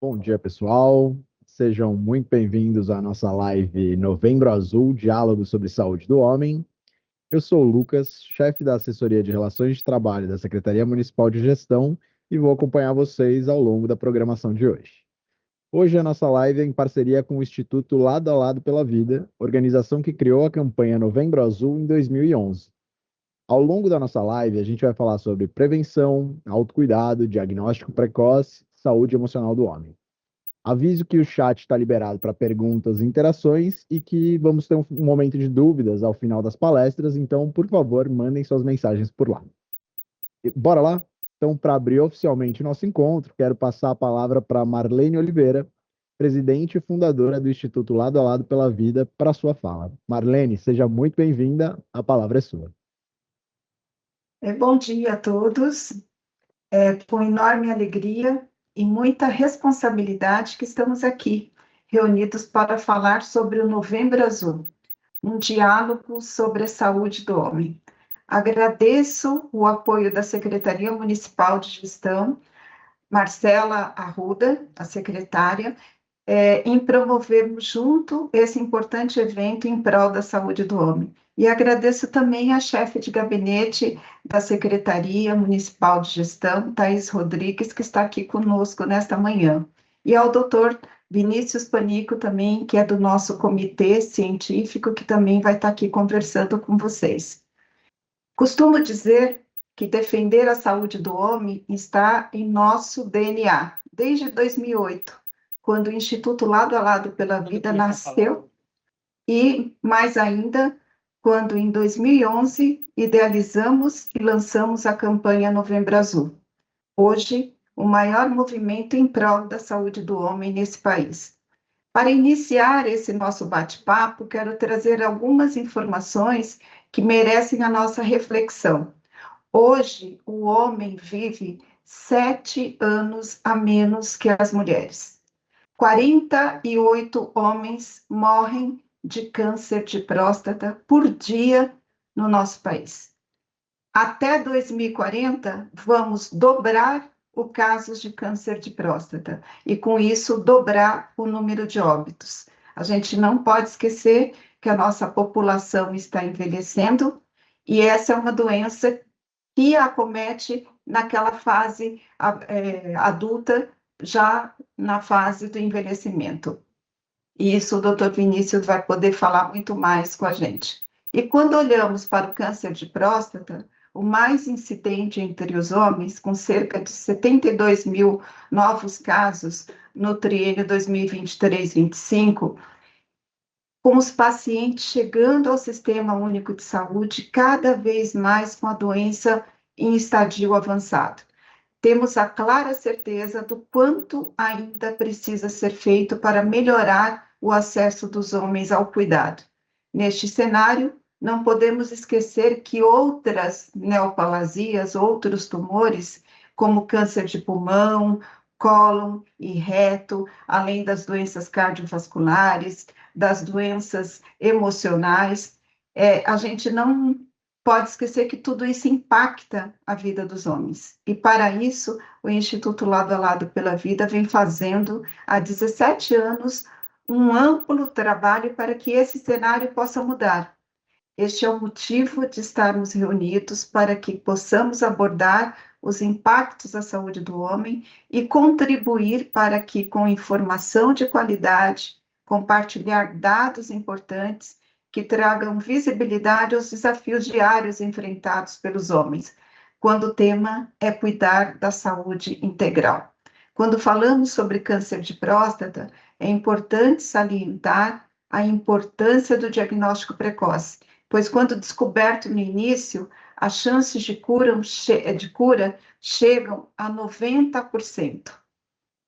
Bom dia, pessoal. Sejam muito bem-vindos à nossa live Novembro Azul, Diálogo sobre Saúde do Homem. Eu sou o Lucas, chefe da Assessoria de Relações de Trabalho da Secretaria Municipal de Gestão e vou acompanhar vocês ao longo da programação de hoje. Hoje a nossa live é em parceria com o Instituto Lado a Lado pela Vida, organização que criou a campanha Novembro Azul em 2011. Ao longo da nossa live, a gente vai falar sobre prevenção, autocuidado, diagnóstico precoce, saúde emocional do homem. Aviso que o chat está liberado para perguntas e interações e que vamos ter um momento de dúvidas ao final das palestras, então, por favor, mandem suas mensagens por lá. Bora lá? Então, para abrir oficialmente o nosso encontro, quero passar a palavra para Marlene Oliveira, presidente e fundadora do Instituto Lado a Lado pela Vida, para a sua fala. Marlene, seja muito bem-vinda, a palavra é sua. Bom dia a todos. Com enorme alegria e muita responsabilidade que estamos aqui, reunidos para falar sobre o Novembro Azul, um diálogo sobre a saúde do homem. Agradeço o apoio da Secretaria Municipal de Gestão, Marcela Arruda, a secretária, em promovermos junto esse importante evento em prol da saúde do homem. E agradeço também à chefe de gabinete da Secretaria Municipal de Gestão, Thaís Rodrigues, que está aqui conosco nesta manhã. E ao doutor Vinícius Panico também, que é do nosso comitê científico, que também vai estar aqui conversando com vocês. Costumo dizer que defender a saúde do homem está em nosso DNA, desde 2008, quando o Instituto Lado a Lado pela Vida nasceu, e mais ainda, quando em 2011 idealizamos e lançamos a campanha Novembro Azul. Hoje, o maior movimento em prol da saúde do homem nesse país. Para iniciar esse nosso bate-papo, quero trazer algumas informações que merecem a nossa reflexão. Hoje, o homem vive 7 anos a menos que as mulheres. 48 homens morrem de câncer de próstata por dia no nosso país. Até 2040, vamos dobrar o casos de câncer de próstata e, com isso, dobrar o número de óbitos. A gente não pode esquecer que a nossa população está envelhecendo e essa é uma doença que acomete naquela fase adulta, já na fase do envelhecimento. E isso o doutor Vinícius vai poder falar muito mais com a gente. E quando olhamos para o câncer de próstata, o mais incidente entre os homens, com cerca de 72 mil novos casos no triênio 2023-25, com os pacientes chegando ao Sistema Único de Saúde cada vez mais com a doença em estadio avançado. Temos a clara certeza do quanto ainda precisa ser feito para melhorar o acesso dos homens ao cuidado. Neste cenário, não podemos esquecer que outras neoplasias, outros tumores, como câncer de pulmão, cólon e reto, além das doenças cardiovasculares, das doenças emocionais, a gente não pode esquecer que tudo isso impacta a vida dos homens. E, para isso, o Instituto Lado a Lado pela Vida vem fazendo, há 17 anos, um amplo trabalho para que esse cenário possa mudar. Este é o motivo de estarmos reunidos para que possamos abordar os impactos à saúde do homem e contribuir para que, com informação de qualidade, compartilhar dados importantes que tragam visibilidade aos desafios diários enfrentados pelos homens, quando o tema é cuidar da saúde integral. Quando falamos sobre câncer de próstata, é importante salientar a importância do diagnóstico precoce, pois quando descoberto no início, as chances de cura chegam a 90%.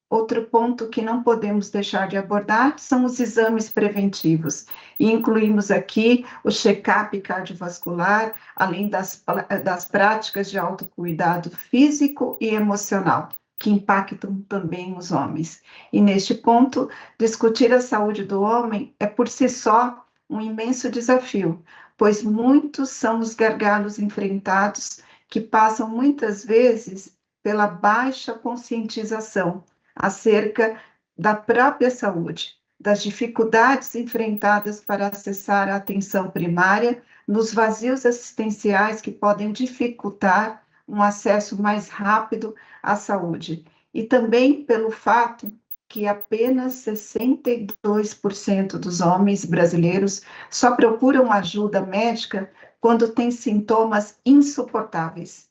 Outro ponto que não podemos deixar de abordar são os exames preventivos. E incluímos aqui o check-up cardiovascular, além das práticas de autocuidado físico e emocional, que impactam também os homens. E neste ponto, discutir a saúde do homem é por si só um imenso desafio, pois muitos são os gargalos enfrentados que passam muitas vezes pela baixa conscientização, acerca da própria saúde, das dificuldades enfrentadas para acessar a atenção primária, nos vazios assistenciais que podem dificultar um acesso mais rápido à saúde, e também pelo fato que apenas 62% dos homens brasileiros só procuram ajuda médica quando têm sintomas insuportáveis,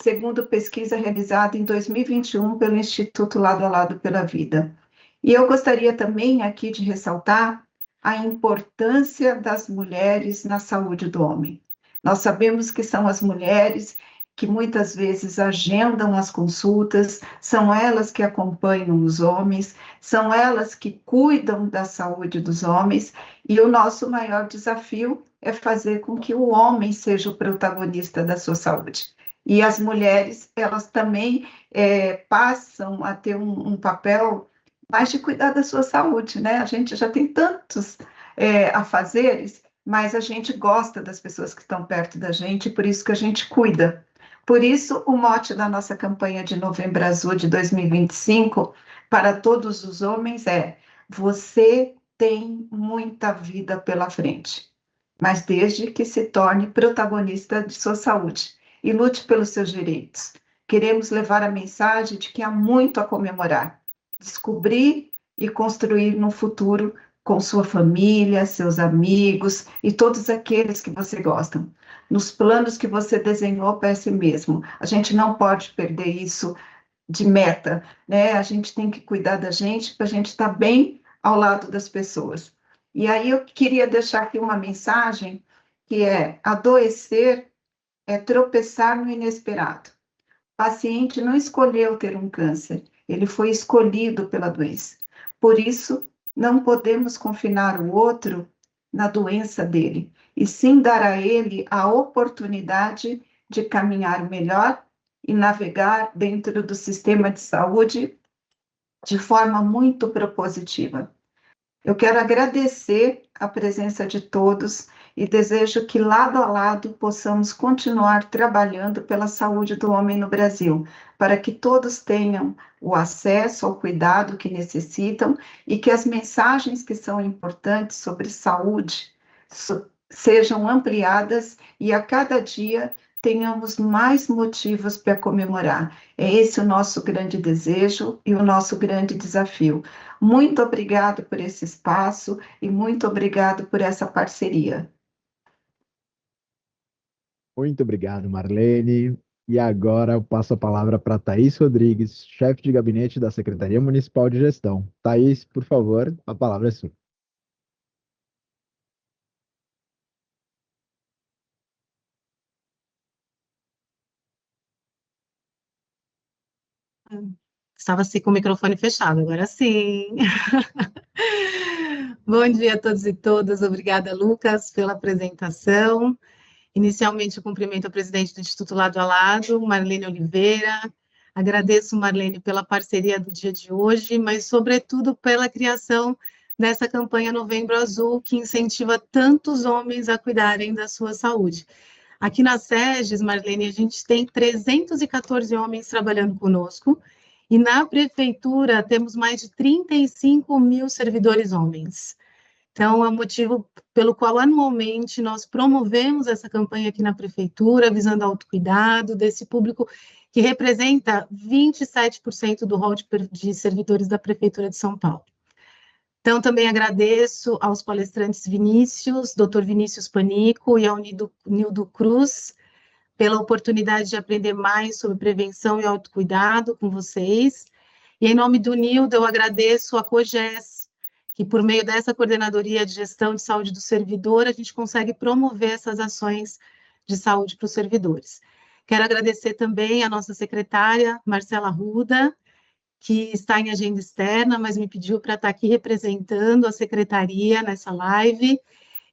segundo pesquisa realizada em 2021 pelo Instituto Lado a Lado pela Vida. E eu gostaria também aqui de ressaltar a importância das mulheres na saúde do homem. Nós sabemos que são as mulheres que muitas vezes agendam as consultas, são elas que acompanham os homens, são elas que cuidam da saúde dos homens, e o nosso maior desafio é fazer com que o homem seja o protagonista da sua saúde. E as mulheres, elas também passam a ter um papel mais de cuidar da sua saúde, né? A gente já tem tantos afazeres, mas a gente gosta das pessoas que estão perto da gente, por isso que a gente cuida. Por isso, o mote da nossa campanha de Novembro Azul de 2025 para todos os homens é: você tem muita vida pela frente, mas desde que se torne protagonista de sua saúde e lute pelos seus direitos. Queremos levar a mensagem de que há muito a comemorar, descobrir e construir no futuro com sua família, seus amigos e todos aqueles que você gosta, nos planos que você desenhou para si mesmo. A gente não pode perder isso de meta, né? A gente tem que cuidar da gente para a gente estar bem ao lado das pessoas. E aí eu queria deixar aqui uma mensagem que é: adoecer é tropeçar no inesperado. O paciente não escolheu ter um câncer, ele foi escolhido pela doença. Por isso, não podemos confinar o outro na doença dele, e sim dar a ele a oportunidade de caminhar melhor e navegar dentro do sistema de saúde de forma muito propositiva. Eu quero agradecer a presença de todos e desejo que, lado a lado, possamos continuar trabalhando pela saúde do homem no Brasil, para que todos tenham o acesso ao cuidado que necessitam e que as mensagens que são importantes sobre saúde sejam ampliadas e a cada dia tenhamos mais motivos para comemorar. É esse o nosso grande desejo e o nosso grande desafio. Muito obrigado por esse espaço e muito obrigado por essa parceria. Muito obrigado, Marlene. E agora eu passo a palavra para Thaís Rodrigues, chefe de gabinete da Secretaria Municipal de Gestão. Thaís, por favor, a palavra é sua. Estava assim com o microfone fechado, agora sim. Bom dia a todos e todas. Obrigada, Lucas, pela apresentação. Inicialmente, eu cumprimento a presidente do Instituto Lado a Lado, Marlene Oliveira. Agradeço, Marlene, pela parceria do dia de hoje, mas, sobretudo, pela criação dessa campanha Novembro Azul, que incentiva tantos homens a cuidarem da sua saúde. Aqui na SEGES, Marlene, a gente tem 314 homens trabalhando conosco, e na prefeitura temos mais de 35 mil servidores homens. Então, é o motivo pelo qual anualmente nós promovemos essa campanha aqui na prefeitura, visando autocuidado desse público que representa 27% do rol de servidores da prefeitura de São Paulo. Então, também agradeço aos palestrantes Dr. Vinícius Panico e ao Nildo Cruz, pela oportunidade de aprender mais sobre prevenção e autocuidado com vocês. E, em nome do Nildo, eu agradeço a COGES, que, por meio dessa Coordenadoria de Gestão de Saúde do Servidor, a gente consegue promover essas ações de saúde para os servidores. Quero agradecer também a nossa secretária, Marcela Arruda, que está em agenda externa, mas me pediu para estar aqui representando a secretaria nessa live,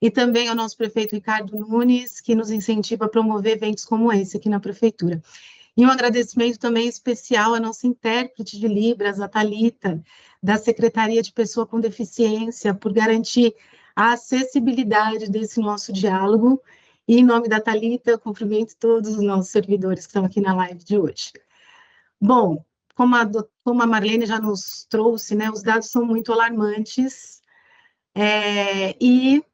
e também ao nosso prefeito Ricardo Nunes, que nos incentiva a promover eventos como esse aqui na prefeitura. E um agradecimento também especial à nossa intérprete de Libras, a Thalita, da Secretaria de Pessoa com Deficiência, por garantir a acessibilidade desse nosso diálogo. E, em nome da Thalita, eu cumprimento todos os nossos servidores que estão aqui na live de hoje. Bom, como a Marlene já nos trouxe, né, os dados são muito alarmantes, e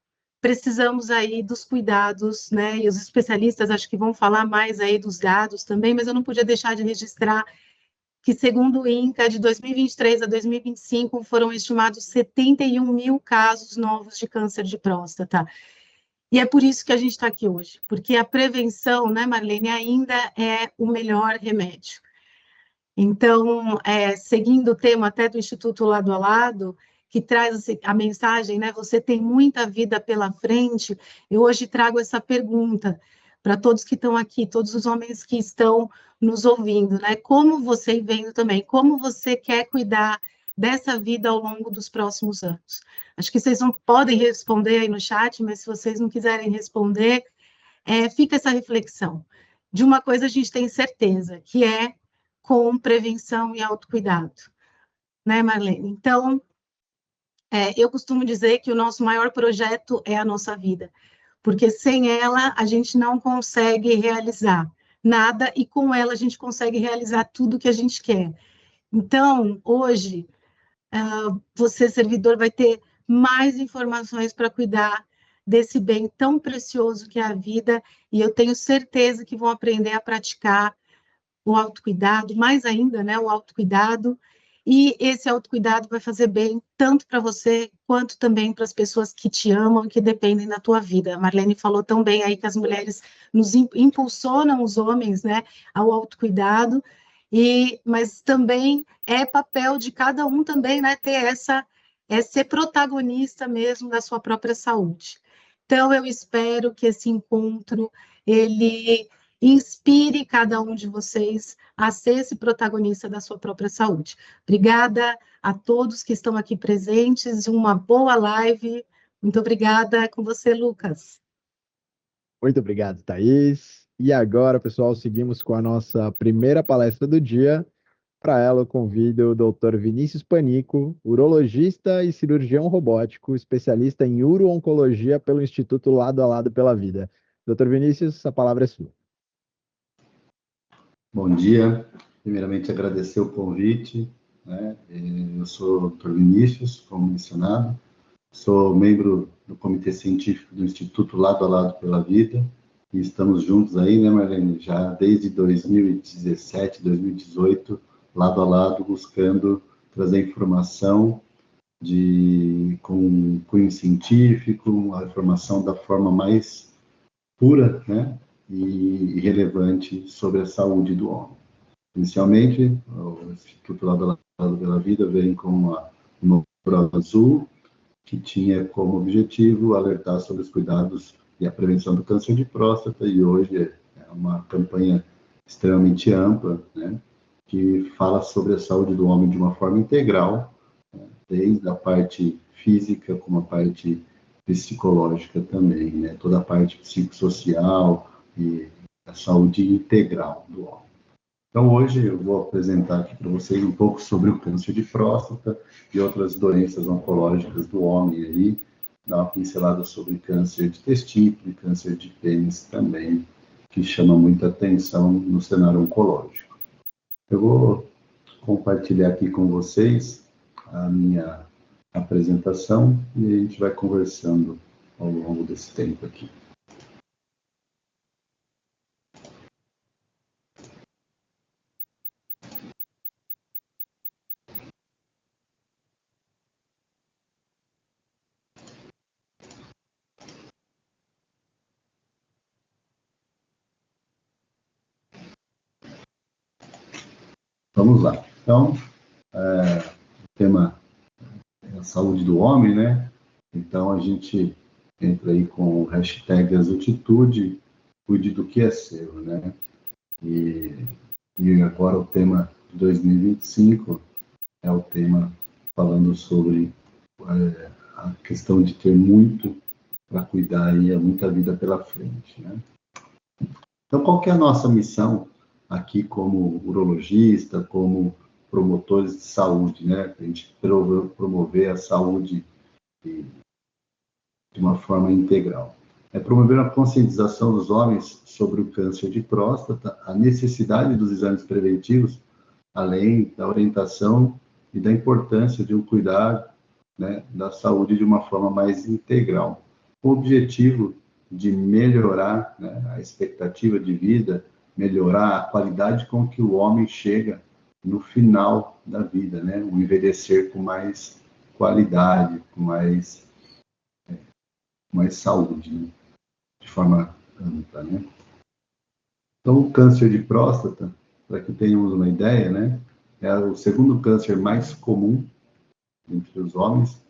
precisamos aí dos cuidados, né, e os especialistas acho que vão falar mais aí dos dados também, mas eu não podia deixar de registrar que, segundo o INCA, de 2023 a 2025, foram estimados 71 mil casos novos de câncer de próstata. E é por isso que a gente está aqui hoje, porque a prevenção, né, Marlene, ainda é o melhor remédio. Então, seguindo o tema até do Instituto Lado a Lado, que traz a mensagem, né, você tem muita vida pela frente, eu hoje trago essa pergunta para todos que estão aqui, todos os homens que estão nos ouvindo, né, como você, e vendo também, como você quer cuidar dessa vida ao longo dos próximos anos? Acho que vocês não podem responder aí no chat, mas se vocês não quiserem responder, fica essa reflexão. De uma coisa a gente tem certeza, que é com prevenção e autocuidado, né, Marlene? Então, eu costumo dizer que o nosso maior projeto é a nossa vida, porque sem ela a gente não consegue realizar nada e com ela a gente consegue realizar tudo que a gente quer. Então, hoje, você, servidor, vai ter mais informações para cuidar desse bem tão precioso que é a vida, e eu tenho certeza que vão aprender a praticar o autocuidado, mais ainda, né, o autocuidado, e esse autocuidado vai fazer bem tanto para você, quanto também para as pessoas que te amam e que dependem da tua vida. A Marlene falou tão bem aí que as mulheres nos impulsionam os homens, né, ao autocuidado, mas também é papel de cada um também, né, ter ser protagonista mesmo da sua própria saúde. Então, eu espero que esse encontro, ele inspire cada um de vocês a ser esse protagonista da sua própria saúde. Obrigada a todos que estão aqui presentes, uma boa live. Muito obrigada. Com você, Lucas. Muito obrigado, Thaís. E agora, pessoal, seguimos com a nossa primeira palestra do dia. Para ela, eu convido o Dr. Vinícius Panico, urologista e cirurgião robótico, especialista em uro-oncologia pelo Instituto Lado a Lado pela Vida. Dr. Vinícius, a palavra é sua. Bom dia. Primeiramente, agradecer o convite, né? Eu sou o Dr. Vinícius, como mencionado, sou membro do Comitê Científico do Instituto Lado a Lado pela Vida, e estamos juntos aí, né, Marlene, já desde 2017, 2018, lado a lado, buscando trazer informação com cunho científico, a informação da forma mais pura, né, e relevante sobre a saúde do homem. Inicialmente, o Instituto Lado a Lado pela Vida vem com o Novembro Azul, que tinha como objetivo alertar sobre os cuidados e a prevenção do câncer de próstata, e hoje é uma campanha extremamente ampla, né, que fala sobre a saúde do homem de uma forma integral, né, desde a parte física como a parte psicológica também, né, toda a parte psicossocial e a saúde integral do homem. Então, hoje eu vou apresentar aqui para vocês um pouco sobre o câncer de próstata e outras doenças oncológicas do homem aí, dar uma pincelada sobre câncer de testículo e câncer de pênis também, que chama muita atenção no cenário oncológico. Eu vou compartilhar aqui com vocês a minha apresentação e a gente vai conversando ao longo desse tempo aqui. Vamos lá. Então, o tema é a saúde do homem, né? Então, a gente entra aí com o hashtag Azultitude, cuide do que é seu, né? E agora o tema de 2025 é o tema falando sobre a questão de ter muito para cuidar e muita vida pela frente, né? Então, qual que é a nossa missão aqui como urologista, como promotores de saúde, né? Para a gente promover a saúde de uma forma integral. É promover a conscientização dos homens sobre o câncer de próstata, a necessidade dos exames preventivos além da orientação e da importância de um cuidar, né, da saúde de uma forma mais integral, com o objetivo de melhorar, né, a expectativa de vida, melhorar a qualidade com que o homem chega no final da vida, né, o envelhecer com mais qualidade, com mais saúde, né, de forma ampla, né. Então, o câncer de próstata, para que tenhamos uma ideia, né, é o segundo câncer mais comum entre os homens,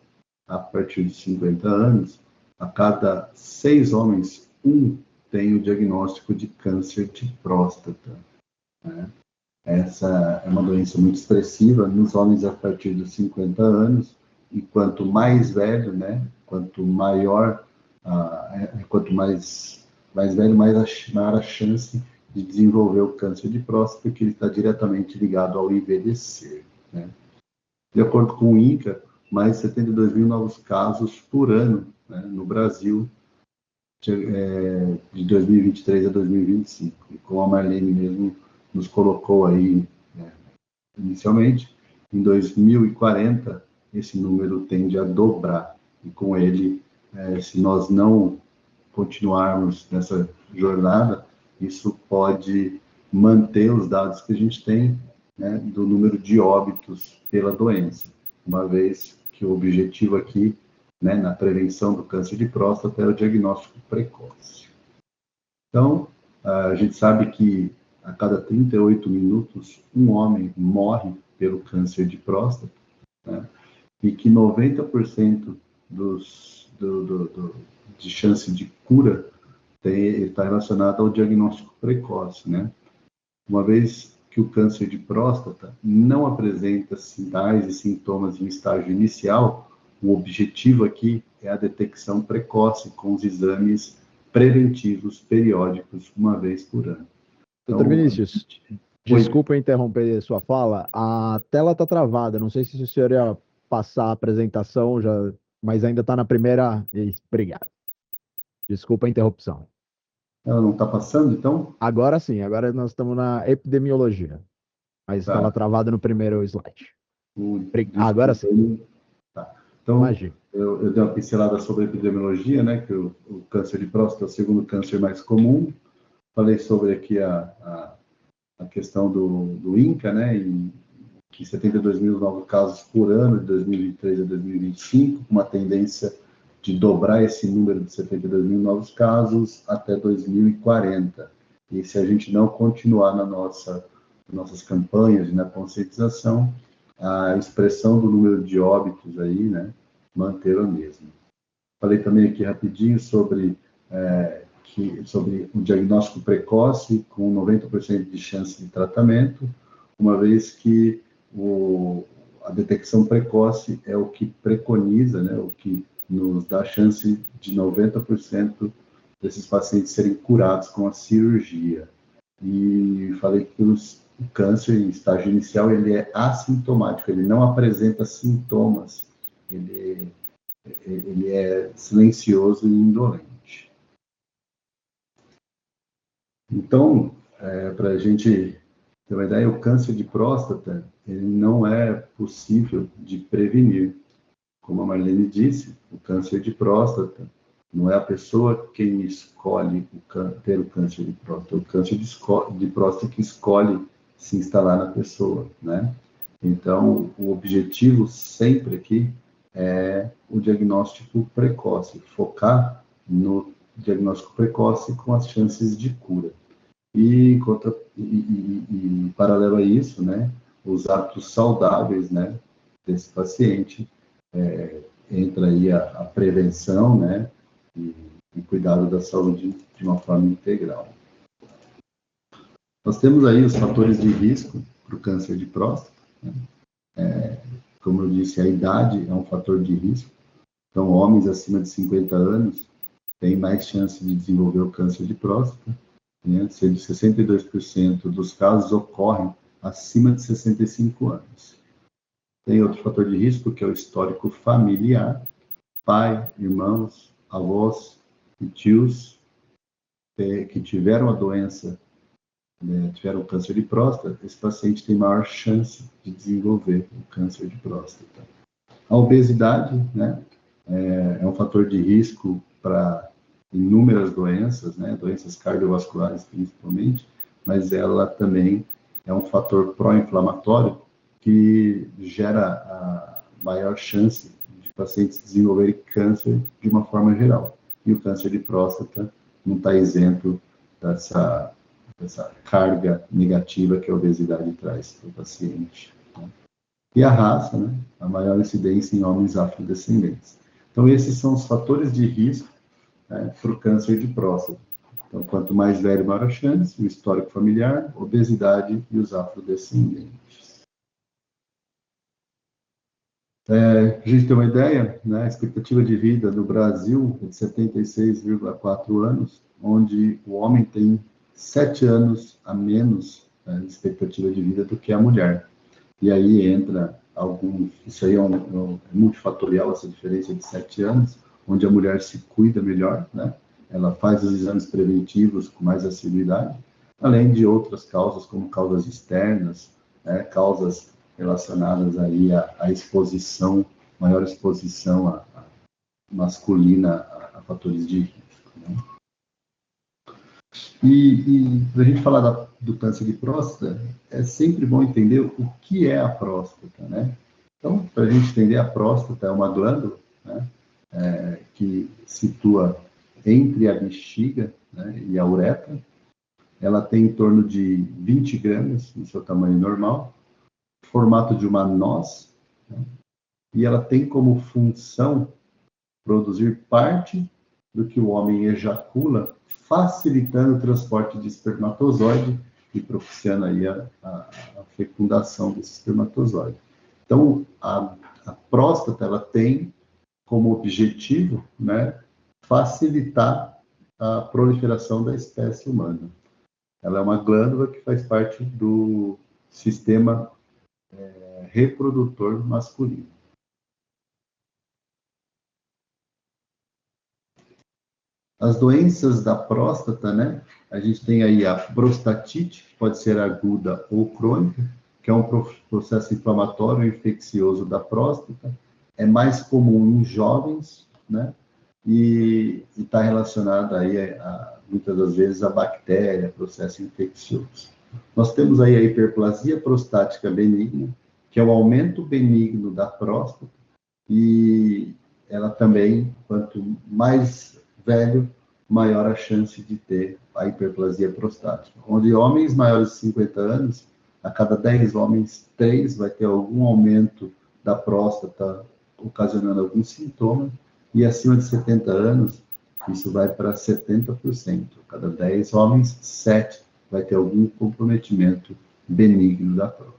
a partir de 50 anos. A cada 6 homens, 1 tem o diagnóstico de câncer de próstata, né? Essa é uma doença muito expressiva nos homens a partir dos 50 anos, e quanto mais velho, né, quanto maior, quanto mais velho, maior a chance de desenvolver o câncer de próstata, porque ele está diretamente ligado ao envelhecer, né? De acordo com o INCA, mais de 72 mil novos casos por ano, né, no Brasil, de 2023 a 2025. E como a Marlene mesmo nos colocou aí, né, inicialmente, em 2040, esse número tende a dobrar. E com ele, se nós não continuarmos nessa jornada, isso pode manter os dados que a gente tem, né, do número de óbitos pela doença, uma vez que o objetivo aqui, né, na prevenção do câncer de próstata é o diagnóstico precoce. Então, a gente sabe que a cada 38 minutos, um homem morre pelo câncer de próstata, né, e que 90% de chance de cura está relacionado ao diagnóstico precoce, né? Uma vez que o câncer de próstata não apresenta sinais e sintomas em estágio inicial, o objetivo aqui é a detecção precoce com os exames preventivos periódicos uma vez por ano. Então, Doutor Vinícius, desculpa interromper sua fala, a tela está travada, não sei se o senhor ia passar a apresentação, mas ainda está na primeira... Obrigado. Desculpa a interrupção. Ela não está passando, então? Agora sim, agora nós estamos na epidemiologia, mas estava travada no primeiro slide. Agora sim. Tá. Então, eu dei uma pincelada sobre a epidemiologia, né, que o câncer de próstata é o segundo câncer mais comum. Falei sobre aqui a questão do INCA, né, e que 72 mil novos casos por ano, de 2023 a 2025, com uma tendência de dobrar esse número de 72 mil novos casos até 2040. E se a gente não continuar nossas campanhas e na conscientização, a expressão do número de óbitos aí, né, manter a mesma. Falei também aqui rapidinho sobre o diagnóstico precoce com 90% de chance de tratamento, uma vez que a detecção precoce é o que preconiza, né, o que nos dá a chance de 90% desses pacientes serem curados com a cirurgia. E falei que o câncer em estágio inicial ele é assintomático, ele não apresenta sintomas, ele é silencioso e indolente. Então, para a gente ter uma ideia, o câncer de próstata ele não é possível de prevenir. Como a Marlene disse, o câncer de próstata não é a pessoa quem escolhe ter o câncer de próstata, o câncer de próstata que escolhe se instalar na pessoa, né? Então, o objetivo sempre aqui é o diagnóstico precoce, focar no diagnóstico precoce com as chances de cura. E paralelo a isso, né, os hábitos saudáveis, né, desse paciente, entra aí a prevenção, né, e cuidado da saúde de uma forma integral. Nós temos aí os fatores de risco para o câncer de próstata, né? Como eu disse, a idade é um fator de risco. Então, homens acima de 50 anos têm mais chance de desenvolver o câncer de próstata, né? Sendo 62% dos casos ocorrem acima de 65 anos. Tem outro fator de risco, que é o histórico familiar. Pai, irmãos, avós e tios que tiveram a doença tiveram câncer de próstata, esse paciente tem maior chance de desenvolver o câncer de próstata. A obesidade, né, é um fator de risco para inúmeras doenças, né, doenças cardiovasculares principalmente, mas ela também é um fator pró-inflamatório que gera a maior chance de pacientes desenvolverem câncer de uma forma geral. E o câncer de próstata não está isento dessa carga negativa que a obesidade traz para o paciente. Né? E a raça, né? A maior incidência em homens afrodescendentes. Então, esses são os fatores de risco, né, para o câncer de próstata. Então, quanto mais velho, maior a chance, o histórico familiar, obesidade e os afrodescendentes. A gente tem uma ideia, né, a expectativa de vida no Brasil é de 76,4 anos, onde o homem tem 7 anos a menos, né, de expectativa de vida do que a mulher. E aí entra isso aí é multifatorial, essa diferença de 7 anos, onde a mulher se cuida melhor, né? Ela faz os exames preventivos com mais assiduidade, além de outras causas, como causas externas, né? Causas relacionadas aí à exposição, maior exposição masculina a fatores de risco, né? E para a gente falar do câncer de próstata, é sempre bom entender o que é a próstata, né? Então, para a gente entender, a próstata é uma glândula, né, que situa entre a bexiga, né, e a uretra. Ela tem em torno de 20 gramas no seu tamanho normal, formato de uma noz, né, e ela tem como função produzir parte do que o homem ejacula, facilitando o transporte de espermatozoide e propiciando aí a fecundação desse espermatozoide. Então, a próstata, ela tem como objetivo, né, facilitar a proliferação da espécie humana. Ela é uma glândula que faz parte do sistema reprodutor masculino. As doenças da próstata, né? A gente tem aí a prostatite, que pode ser aguda ou crônica, que é um processo inflamatório infeccioso da próstata. É mais comum em jovens, né? E está relacionado aí, muitas das vezes, a bactéria, processo infeccioso. Nós temos aí a hiperplasia prostática benigna, que é o aumento benigno da próstata, e ela também, quanto mais velho, maior a chance de ter a hiperplasia prostática. Onde homens maiores de 50 anos, a cada 10 homens, 3 vai ter algum aumento da próstata, ocasionando algum sintoma, e acima de 70 anos, isso vai para 70%. A cada 10 homens, 7 vai ter algum comprometimento benigno da próstata.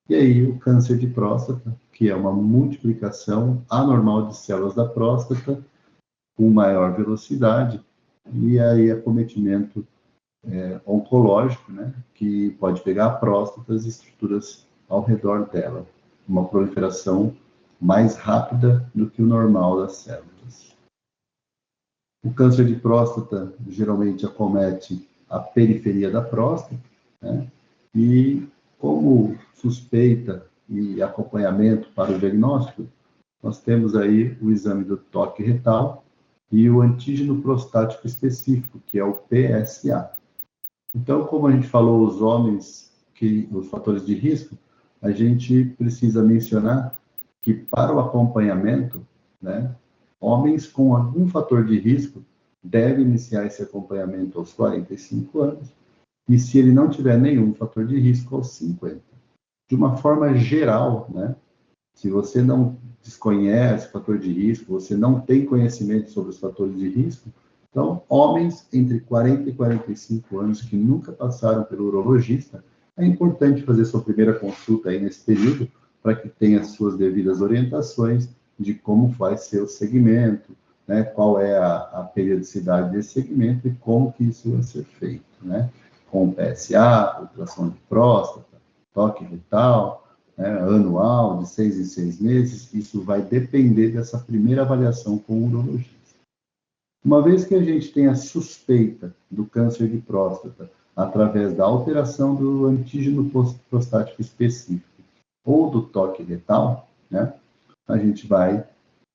E aí, o câncer de próstata, que é uma multiplicação anormal de células da próstata, com maior velocidade, e aí acometimento oncológico, né, que pode pegar a próstata e as estruturas ao redor dela, uma proliferação mais rápida do que o normal das células. O câncer de próstata geralmente acomete a periferia da próstata, né, e como suspeita e acompanhamento para o diagnóstico, nós temos aí o exame do toque retal e o antígeno prostático específico, que é o PSA. Então, como a gente falou, os homens, os fatores de risco, a gente precisa mencionar que para o acompanhamento, né, homens com algum fator de risco devem iniciar esse acompanhamento aos 45 anos, e se ele não tiver nenhum fator de risco, aos 50. De uma forma geral, né, se você não desconhece o fator de risco, você não tem conhecimento sobre os fatores de risco, então, homens entre 40 e 45 anos que nunca passaram pelo urologista, é importante fazer sua primeira consulta aí nesse período, para que tenha as suas devidas orientações de como vai ser o segmento, né, qual é a periodicidade desse segmento e como que isso vai ser feito, né, com PSA, ultrassom de próstata, toque retal, né, anual, de 6 em 6 meses, isso vai depender dessa primeira avaliação com o urologista. Uma vez que a gente tem a suspeita do câncer de próstata, através da alteração do antígeno prostático específico ou do toque retal, né, a gente vai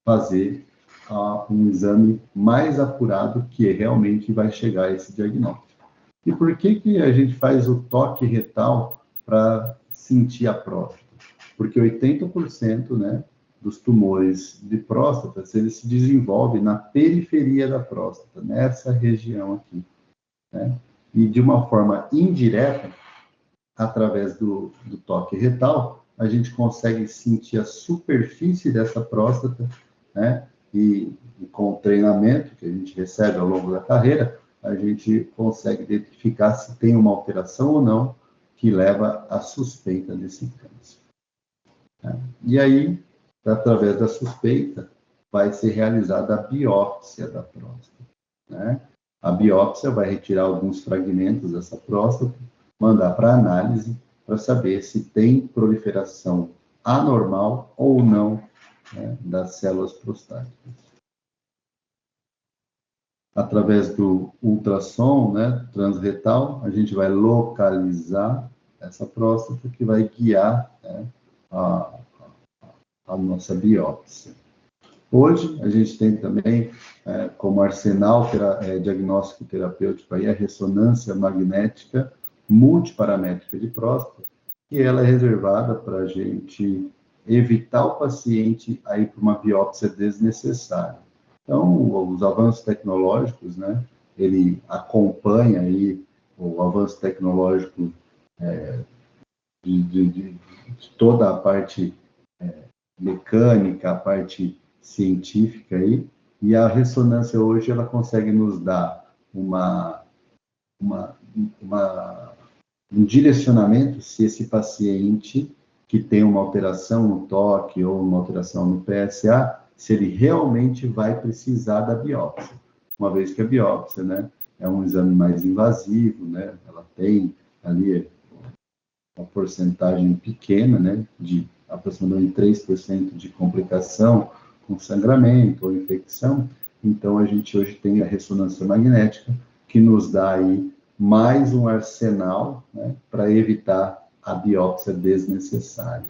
fazer um exame mais apurado que realmente vai chegar a esse diagnóstico. E por que a gente faz o toque retal para sentir a próstata? Porque 80%, né, dos tumores de próstata, eles se desenvolvem na periferia da próstata, nessa região aqui, né? E de uma forma indireta, através do toque retal, a gente consegue sentir a superfície dessa próstata, né? E com o treinamento que a gente recebe ao longo da carreira, a gente consegue identificar se tem uma alteração ou não que leva à suspeita desse câncer, né? E aí, através da suspeita, vai ser realizada a biópsia da próstata, né? A biópsia vai retirar alguns fragmentos dessa próstata, mandar para análise, para saber se tem proliferação anormal ou não, né, das células prostáticas. Através do ultrassom, né, transretal, a gente vai localizar essa próstata que vai guiar, né, a nossa biópsia. Hoje, a gente tem também, como arsenal diagnóstico terapêutico, aí, a ressonância magnética multiparamétrica de próstata, que ela é reservada para a gente evitar o paciente a ir para uma biópsia desnecessária. Então, os avanços tecnológicos, né, ele acompanha aí o avanço tecnológico de toda a parte mecânica, a parte científica aí, e a ressonância hoje ela consegue nos dar um direcionamento se esse paciente que tem uma alteração no toque ou uma alteração no PSA, se ele realmente vai precisar da biópsia. Uma vez que a biópsia, né, é um exame mais invasivo, né, ela tem ali uma porcentagem pequena, né, de aproximadamente 3% de complicação com sangramento ou infecção. Então, a gente hoje tem a ressonância magnética, que nos dá aí mais um arsenal, né, para evitar a biópsia desnecessária.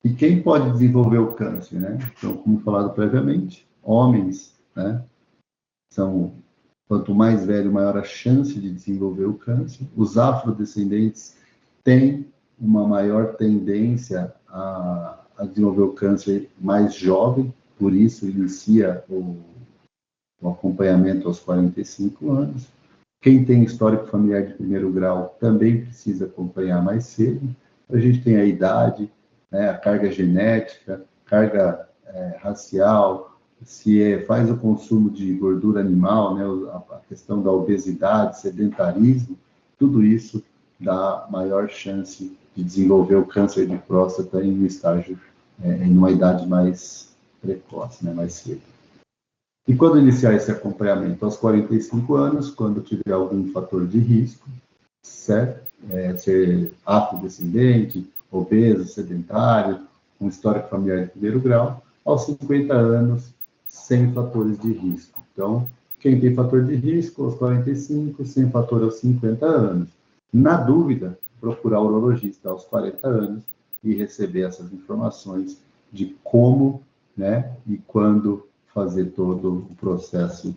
E quem pode desenvolver o câncer, né? Então, como falado previamente, homens, né, quanto mais velho, maior a chance de desenvolver o câncer. Os afrodescendentes têm uma maior tendência a desenvolver o câncer mais jovem, por isso inicia o acompanhamento aos 45 anos. Quem tem histórico familiar de primeiro grau também precisa acompanhar mais cedo. A gente tem a idade, né, a carga genética, carga racial, se faz o consumo de gordura animal, né, a questão da obesidade, sedentarismo, tudo isso dá maior chance de desenvolver o câncer de próstata em um estágio, em uma idade mais precoce, né, mais cedo. E quando iniciar esse acompanhamento? Aos 45 anos, quando tiver algum fator de risco, certo? Ser afrodescendente, obeso, sedentário, um histórico familiar de primeiro grau, aos 50 anos, sem fatores de risco. Então, quem tem fator de risco aos 45, sem fator aos 50 anos. Na dúvida, procurar o urologista aos 40 anos e receber essas informações de como, né, e quando fazer todo o processo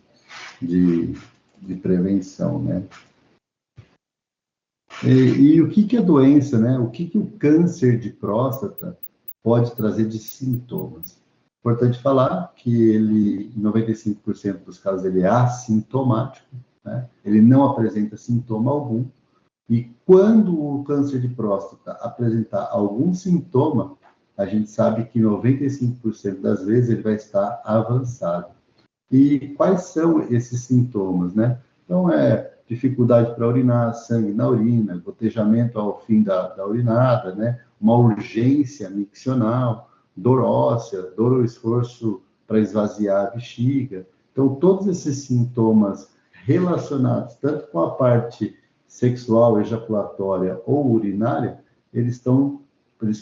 de prevenção, né? E o que é doença, né? O que o câncer de próstata pode trazer de sintomas? Importante falar que ele, em 95% dos casos, ele é assintomático, né? Ele não apresenta sintoma algum. E quando o câncer de próstata apresentar algum sintoma, a gente sabe que 95% das vezes ele vai estar avançado. E quais são esses sintomas, né? Então, dificuldade para urinar, sangue na urina, gotejamento ao fim da urinada, né? Uma urgência miccional, dor óssea, dor ou esforço para esvaziar a bexiga. Então, todos esses sintomas relacionados tanto com a parte sexual, ejaculatória ou urinária, eles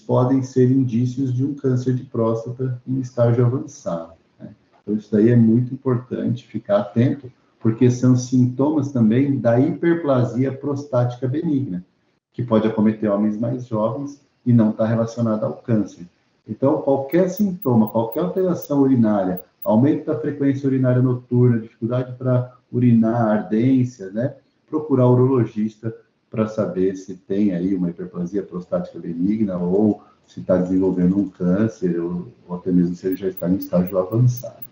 podem ser indícios de um câncer de próstata em estágio avançado, né? Então, isso daí é muito importante ficar atento, porque são sintomas também da hiperplasia prostática benigna, que pode acometer homens mais jovens e não está relacionada ao câncer. Então, qualquer sintoma, qualquer alteração urinária, aumento da frequência urinária noturna, dificuldade para urinar, ardência, né? Procurar o urologista para saber se tem aí uma hiperplasia prostática benigna ou se está desenvolvendo um câncer ou até mesmo se ele já está em estágio avançado.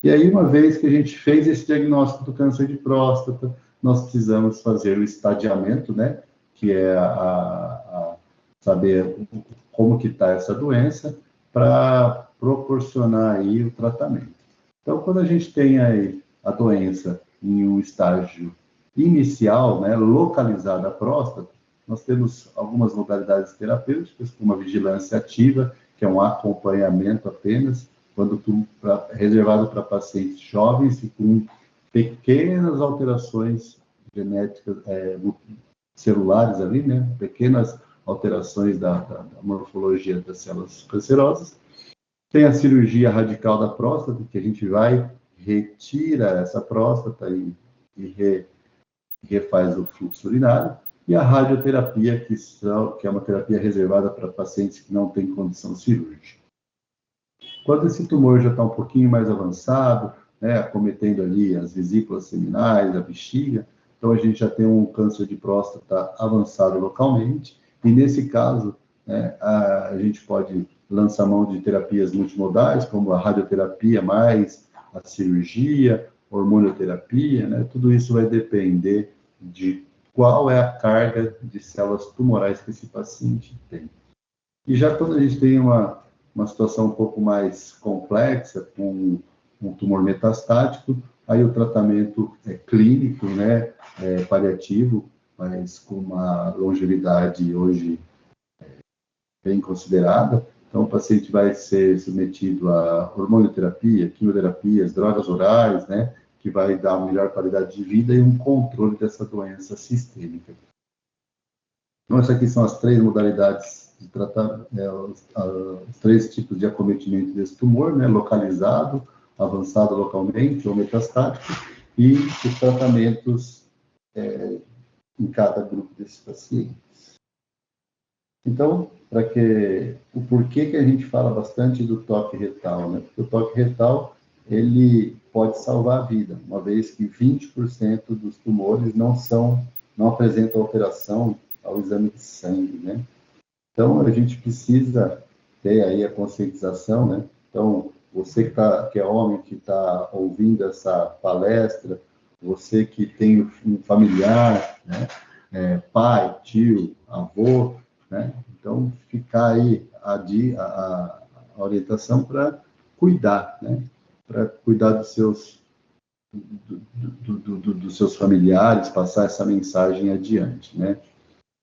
E aí, uma vez que a gente fez esse diagnóstico do câncer de próstata, nós precisamos fazer o estadiamento, né? Que é saber como que está essa doença para proporcionar aí o tratamento. Então, quando a gente tem aí a doença em um estágio inicial, né, localizada à próstata, nós temos algumas modalidades terapêuticas, como a vigilância ativa, que é um acompanhamento apenas, reservado para pacientes jovens e com pequenas alterações genéticas, celulares ali, né, pequenas alterações da morfologia das células cancerosas. Tem a cirurgia radical da próstata, que a gente retira essa próstata e refaz o fluxo urinário. E a radioterapia, que é uma terapia reservada para pacientes que não têm condição cirúrgica. Quando esse tumor já está um pouquinho mais avançado, né, acometendo ali as vesículas seminais, a bexiga, então a gente já tem um câncer de próstata avançado localmente, e nesse caso, né, a gente pode lançar mão de terapias multimodais, como a radioterapia mais a cirurgia, hormonioterapia, né, tudo isso vai depender de qual é a carga de células tumorais que esse paciente tem. E já quando a gente tem uma situação um pouco mais complexa, com um tumor metastático, aí o tratamento é clínico, né, paliativo, mas com uma longevidade hoje bem considerada. Então, o paciente vai ser submetido a hormonioterapia, quimioterapias, drogas orais, né, que vai dar uma melhor qualidade de vida e um controle dessa doença sistêmica. Então, essas aqui são as 3 modalidades de tratamento, os 3 tipos de acometimento desse tumor, né, localizado, avançado localmente ou metastático, e os tratamentos em cada grupo desses pacientes. Então, o porquê que a gente fala bastante do toque retal, né? Porque o toque retal, ele pode salvar a vida, uma vez que 20% dos tumores não apresentam alteração ao exame de sangue, né? Então, a gente precisa ter aí a conscientização, né? Então, você que é homem, que está ouvindo essa palestra, você que tem um familiar, né? Pai, tio, avô, né? Então, ficar aí a orientação para cuidar, né? Para cuidar dos seus familiares, passar essa mensagem adiante, né?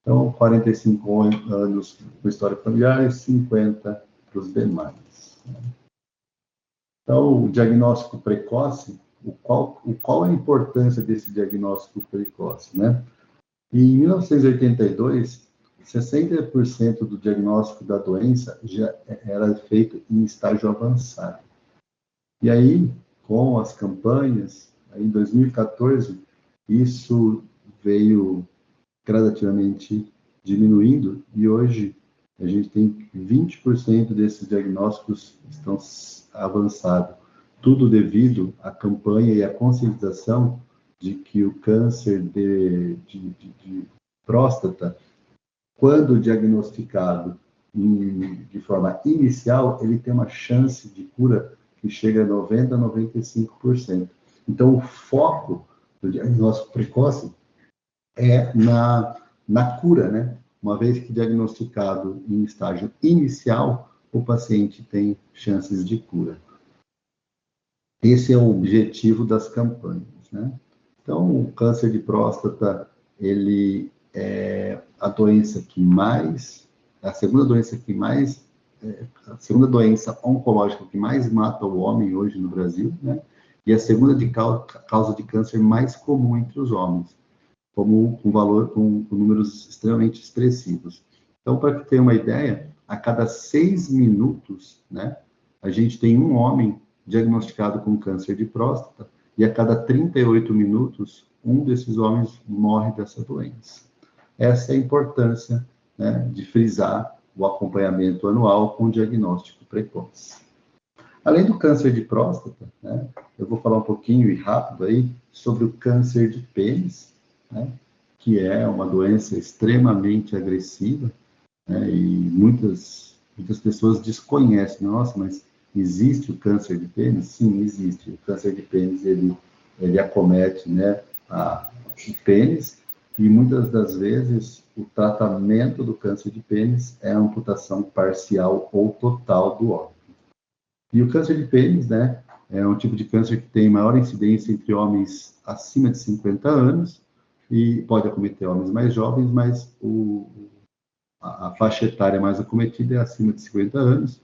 Então, 45 anos com história familiar e 50 para os demais, né? Então, o diagnóstico precoce, qual é a importância desse diagnóstico precoce, né? Em 1982, 60% do diagnóstico da doença já era feito em estágio avançado. E aí, com as campanhas, aí em 2014, isso veio gradativamente diminuindo, e hoje a gente tem 20% desses diagnósticos estão avançados. Tudo devido à campanha e à conscientização de que o câncer de próstata, quando diagnosticado de forma inicial, ele tem uma chance de cura que chega a 90% a 95%. Então, o foco do diagnóstico precoce é na cura, né? Uma vez que diagnosticado em estágio inicial, o paciente tem chances de cura. Esse é o objetivo das campanhas, né? Então, o câncer de próstata, ele é a segunda doença oncológica que mais mata o homem hoje no Brasil, né? E a segunda causa de câncer mais comum entre os homens, com números extremamente expressivos. Então, para ter uma ideia, a cada 6 minutos, né, a gente tem um homem diagnosticado com câncer de próstata, e a cada 38 minutos, um desses homens morre dessa doença. Essa é a importância, né, de frisar o acompanhamento anual com diagnóstico precoce. Além do câncer de próstata, né, eu vou falar um pouquinho e rápido aí sobre o câncer de pênis, né, que é uma doença extremamente agressiva, né, e muitas pessoas desconhecem. Nossa, mas existe o câncer de pênis? Sim, existe. O câncer de pênis, ele acomete, né, o pênis, e muitas das vezes o tratamento do câncer de pênis é a amputação parcial ou total do órgão. E o câncer de pênis, né, é um tipo de câncer que tem maior incidência entre homens acima de 50 anos, e pode acometer homens mais jovens, mas a faixa etária mais acometida é acima de 50 anos.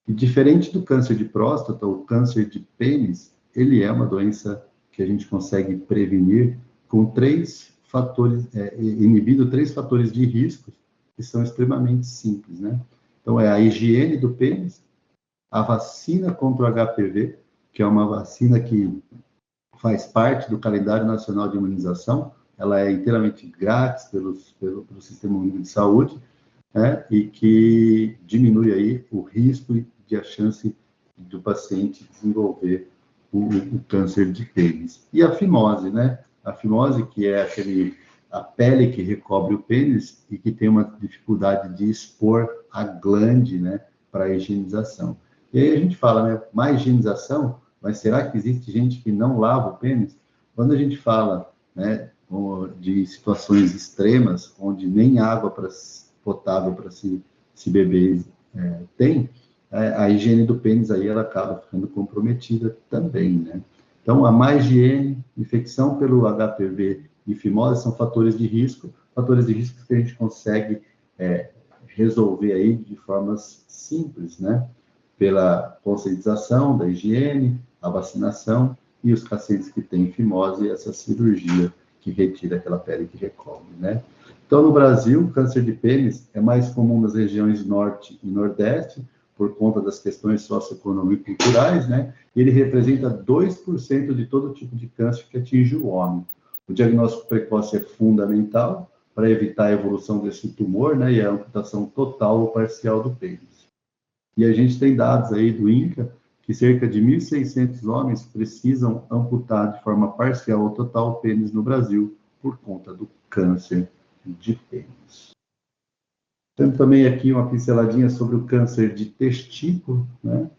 E diferente do câncer de próstata, o câncer de pênis, ele é uma doença que a gente consegue prevenir com inibindo 3 fatores de risco que são extremamente simples, né? Então, é a higiene do pênis, a vacina contra o HPV, que é uma vacina que faz parte do calendário nacional de imunização, ela é inteiramente grátis pelo Sistema Único de Saúde, né, e que diminui aí o risco e a chance do paciente desenvolver o câncer de pênis. E a fimose, né? A fimose, que é a pele que recobre o pênis e que tem uma dificuldade de expor a glande, né, para a higienização. E aí a gente fala, né, mais higienização, mas será que existe gente que não lava o pênis? Quando a gente fala, né, de situações extremas, onde nem água potável para se beber tem, a higiene do pênis aí ela acaba ficando comprometida também, né? Então, a má higiene, infecção pelo HPV e fimose são fatores de risco que a gente consegue resolver aí de formas simples, né? Pela conscientização da higiene, a vacinação e os pacientes que têm fimose, essa cirurgia que retira aquela pele que recobre, né? Então, no Brasil, o câncer de pênis é mais comum nas regiões norte e nordeste, por conta das questões socioeconômicas e culturais, né? Ele representa 2% de todo tipo de câncer que atinge o homem. O diagnóstico precoce é fundamental para evitar a evolução desse tumor, né? E a amputação total ou parcial do pênis. E a gente tem dados aí do INCA que cerca de 1.600 homens precisam amputar de forma parcial ou total o pênis no Brasil por conta do câncer de pênis. Temos também aqui uma pinceladinha sobre o câncer de testículo, né,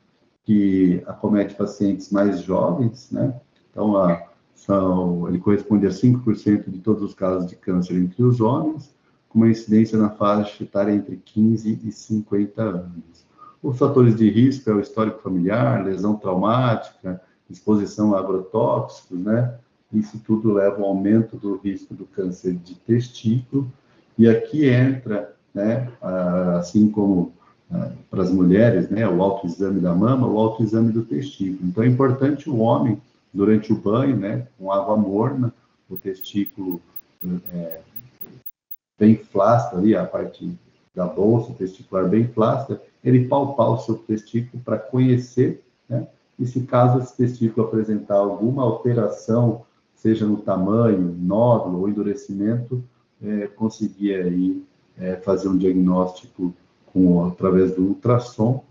que acomete pacientes mais jovens, né? Então, ele corresponde a 5% de todos os casos de câncer entre os homens, com uma incidência na faixa etária entre 15 e 50 anos. Os fatores de risco é o histórico familiar, lesão traumática, exposição a agrotóxicos, né? Isso tudo leva ao aumento do risco do câncer de testículo. E aqui entra, né, assim como para as mulheres, né, o autoexame da mama, o autoexame do testículo. Então, é importante o homem, durante o banho, né, com água morna, o testículo bem flácido ali, a parte da bolsa testicular bem flácida, ele palpar o seu testículo para conhecer, né, e se caso esse testículo apresentar alguma alteração, seja no tamanho, nódulo ou endurecimento, conseguir aí fazer um diagnóstico através do ultrassom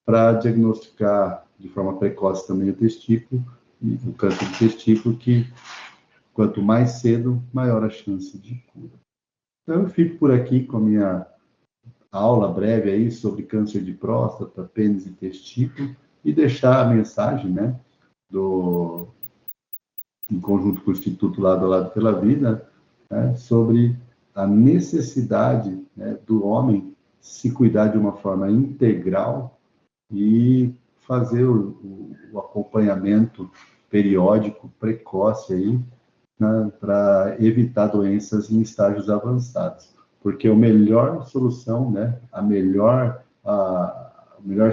para diagnosticar de forma precoce também o testículo e o câncer do testículo, que quanto mais cedo, maior a chance de cura. Então, eu fico por aqui com a minha aula breve aí sobre câncer de próstata, pênis e testículo, e deixar a mensagem, né, em conjunto com o Instituto Lado a Lado pela Vida, né, sobre a necessidade, né, do homem se cuidar de uma forma integral e fazer o acompanhamento periódico, precoce aí, né, para evitar doenças em estágios avançados. Porque a melhor solução, né, o melhor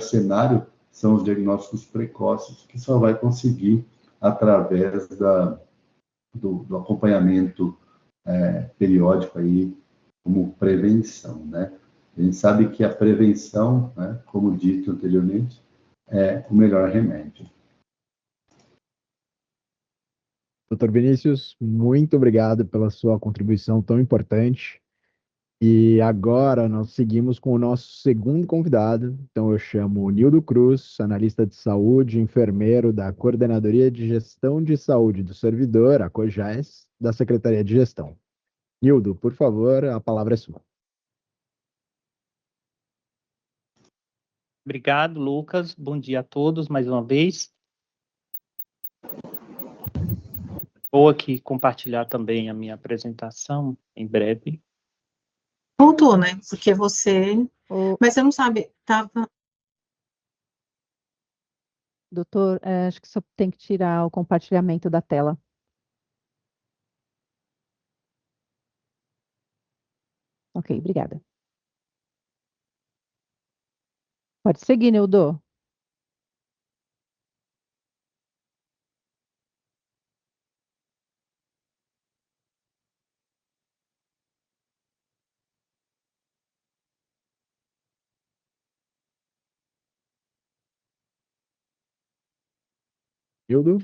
cenário são os diagnósticos precoces, que só vai conseguir através do acompanhamento periódico aí, como prevenção, né? A gente sabe que a prevenção, né, como dito anteriormente, é o melhor remédio. Dr. Vinícius, muito obrigado pela sua contribuição tão importante. E agora nós seguimos com o nosso segundo convidado. Então eu chamo o Nildo Cruz, analista de saúde, enfermeiro da Coordenadoria de Gestão de Saúde do Servidor, a COGES, da Secretaria de Gestão. Nildo, por favor, a palavra é sua. Obrigado, Lucas. Bom dia a todos mais uma vez. Vou aqui compartilhar também a minha apresentação em breve. Voltou, né? Porque você... Mas você não sabe, tava... Doutor, acho que só tem que tirar o compartilhamento da tela. Ok, obrigada. Pode seguir, Nildo. Nildo?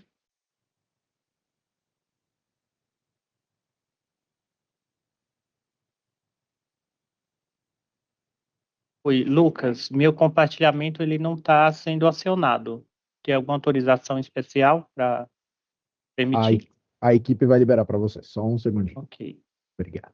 Oi, Lucas, meu compartilhamento ele não está sendo acionado. Tem alguma autorização especial para permitir? A equipe vai liberar para você. Só um segundinho. Ok. Obrigado.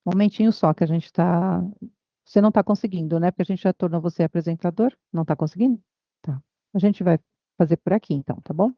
Um momentinho só que a gente está... Você não está conseguindo, né? Porque a gente já tornou você apresentador. Não está conseguindo? Tá. A gente vai fazer por aqui, então, tá bom?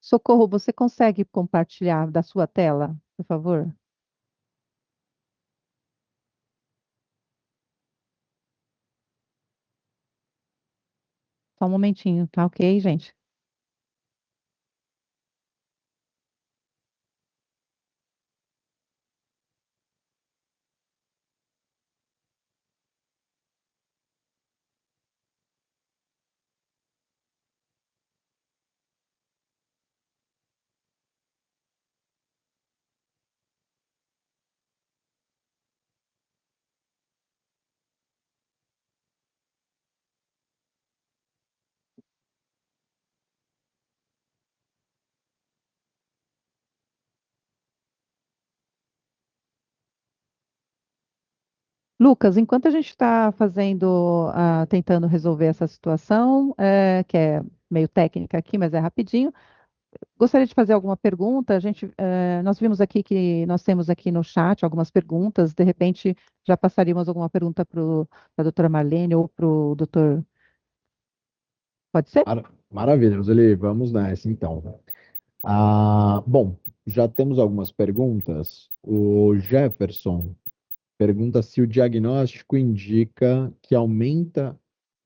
Socorro, você consegue compartilhar da sua tela, por favor? Só um momentinho, tá ok, gente? Lucas, enquanto a gente está fazendo, tentando resolver essa situação, que é meio técnica aqui, mas é rapidinho, gostaria de fazer alguma pergunta. Nós vimos aqui que nós temos aqui no chat algumas perguntas. De repente, já passaríamos alguma pergunta para a doutora Marlene ou para o doutor. Pode ser? Maravilha, Roseli. Vamos nessa, então. Bom, já temos algumas perguntas. O Jefferson pergunta se o diagnóstico indica que aumenta,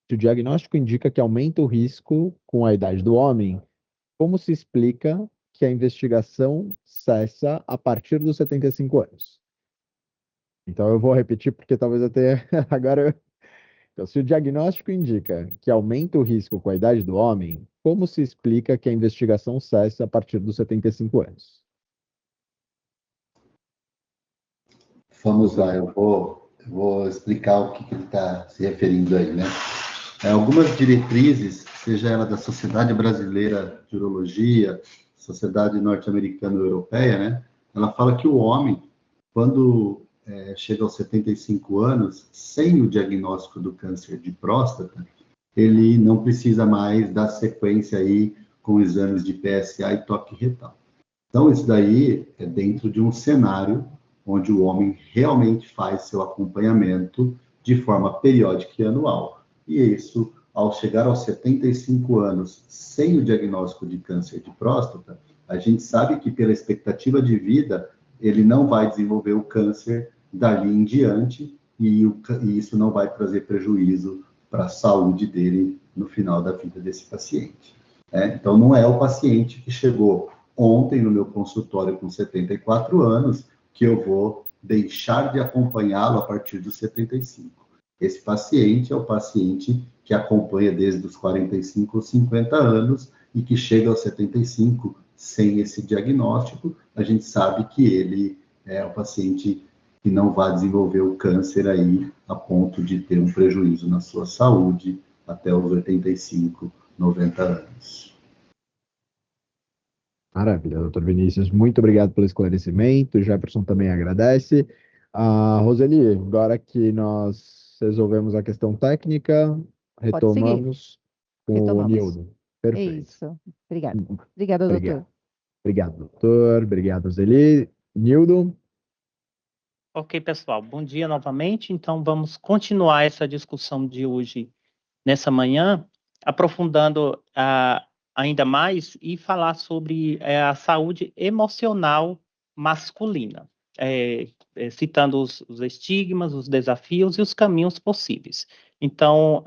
se o diagnóstico indica que aumenta o risco com a idade do homem, como se explica que a investigação cessa a partir dos 75 anos? Então eu vou repetir porque talvez eu tenha agora. Então, se o diagnóstico indica que aumenta o risco com a idade do homem, como se explica que a investigação cessa a partir dos 75 anos? Vamos lá, eu vou explicar o que ele está se referindo aí, né? Algumas diretrizes, seja ela da Sociedade Brasileira de Urologia, Sociedade Norte-Americana e Europeia, né? Ela fala que o homem, quando chega aos 75 anos, sem o diagnóstico do câncer de próstata, ele não precisa mais dar sequência aí com exames de PSA e toque retal. Então, isso daí é dentro de um cenário onde o homem realmente faz seu acompanhamento de forma periódica e anual. E isso, ao chegar aos 75 anos, sem o diagnóstico de câncer de próstata, a gente sabe que pela expectativa de vida, ele não vai desenvolver o câncer dali em diante e isso não vai trazer prejuízo para a saúde dele no final da vida desse paciente. Então, não é o paciente que chegou ontem no meu consultório com 74 anos que eu vou deixar de acompanhá-lo a partir dos 75. Esse paciente é o paciente que acompanha desde os 45 ou 50 anos e que chega aos 75 sem esse diagnóstico. A gente sabe que ele é o paciente que não vai desenvolver o câncer aí a ponto de ter um prejuízo na sua saúde até os 85, 90 anos. Maravilha, doutor Vinícius. Muito obrigado pelo esclarecimento. O Jefferson também agradece. Roseli, agora que nós resolvemos a questão técnica, retomamos com o Nildo. Perfeito. Isso. Obrigada. Obrigada, doutor. Obrigado, doutor. Obrigado, Roseli. Nildo? Ok, pessoal. Bom dia novamente. Então, vamos continuar essa discussão de hoje, nessa manhã, aprofundando ainda mais e falar sobre a saúde emocional masculina, citando os estigmas, os desafios e os caminhos possíveis. Então,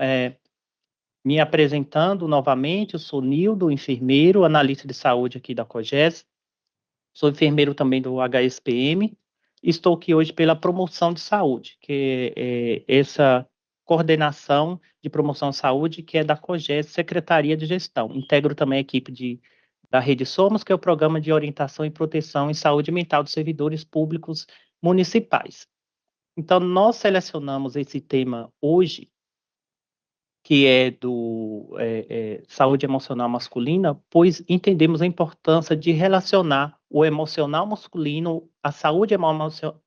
me apresentando novamente, eu sou Nildo, enfermeiro, analista de saúde aqui da COGES, sou enfermeiro também do HSPM, estou aqui hoje pela promoção de saúde, que é essa coordenação de promoção de saúde, que é da COGES, Secretaria de Gestão. Integro também a equipe da Rede Somos, que é o Programa de Orientação e Proteção em Saúde Mental dos Servidores Públicos Municipais. Então, nós selecionamos esse tema hoje, que é do saúde emocional masculina, pois entendemos a importância de relacionar o emocional masculino, a saúde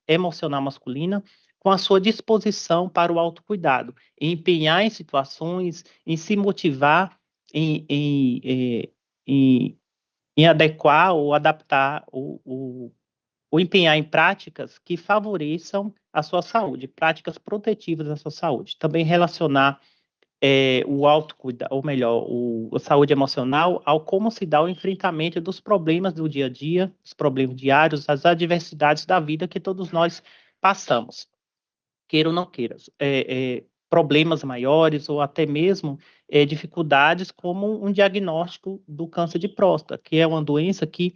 emocional masculina, com a sua disposição para o autocuidado, em empenhar em situações, em se motivar, em adequar ou adaptar ou empenhar em práticas que favoreçam a sua saúde, práticas protetivas da sua saúde. Também relacionar o autocuidado, ou melhor, a saúde emocional, ao como se dá o enfrentamento dos problemas do dia a dia, os problemas diários, as adversidades da vida que todos nós passamos, queira ou não queira, problemas maiores ou até mesmo dificuldades como um diagnóstico do câncer de próstata, que é uma doença que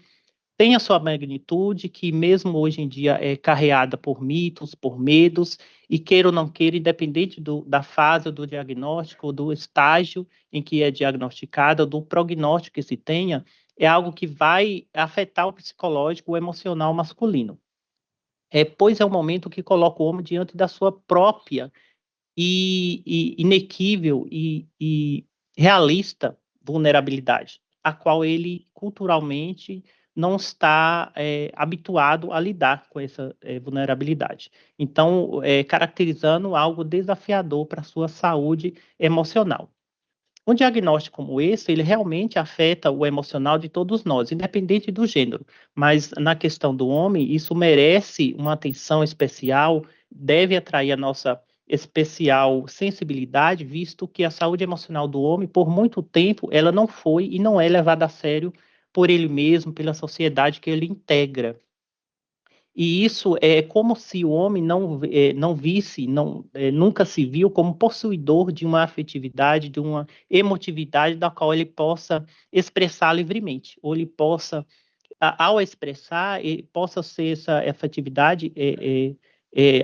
tem a sua magnitude, que mesmo hoje em dia é carreada por mitos, por medos, e queira ou não queira, independente da fase do diagnóstico, do estágio em que é diagnosticada, do prognóstico que se tenha, é algo que vai afetar o psicológico, o emocional masculino. Pois é um momento que coloca o homem diante da sua própria e inequível e realista vulnerabilidade, a qual ele culturalmente não está habituado a lidar com essa vulnerabilidade. Então, caracterizando algo desafiador para a sua saúde emocional. Um diagnóstico como esse, ele realmente afeta o emocional de todos nós, independente do gênero. Mas na questão do homem, isso merece uma atenção especial, deve atrair a nossa especial sensibilidade, visto que a saúde emocional do homem, por muito tempo, ela não foi e não é levada a sério por ele mesmo, pela sociedade que ele integra. E isso é como se o homem não visse, nunca se viu como possuidor de uma afetividade, de uma emotividade da qual ele possa expressar livremente, ou ele possa, ao expressar, possa ser essa afetividade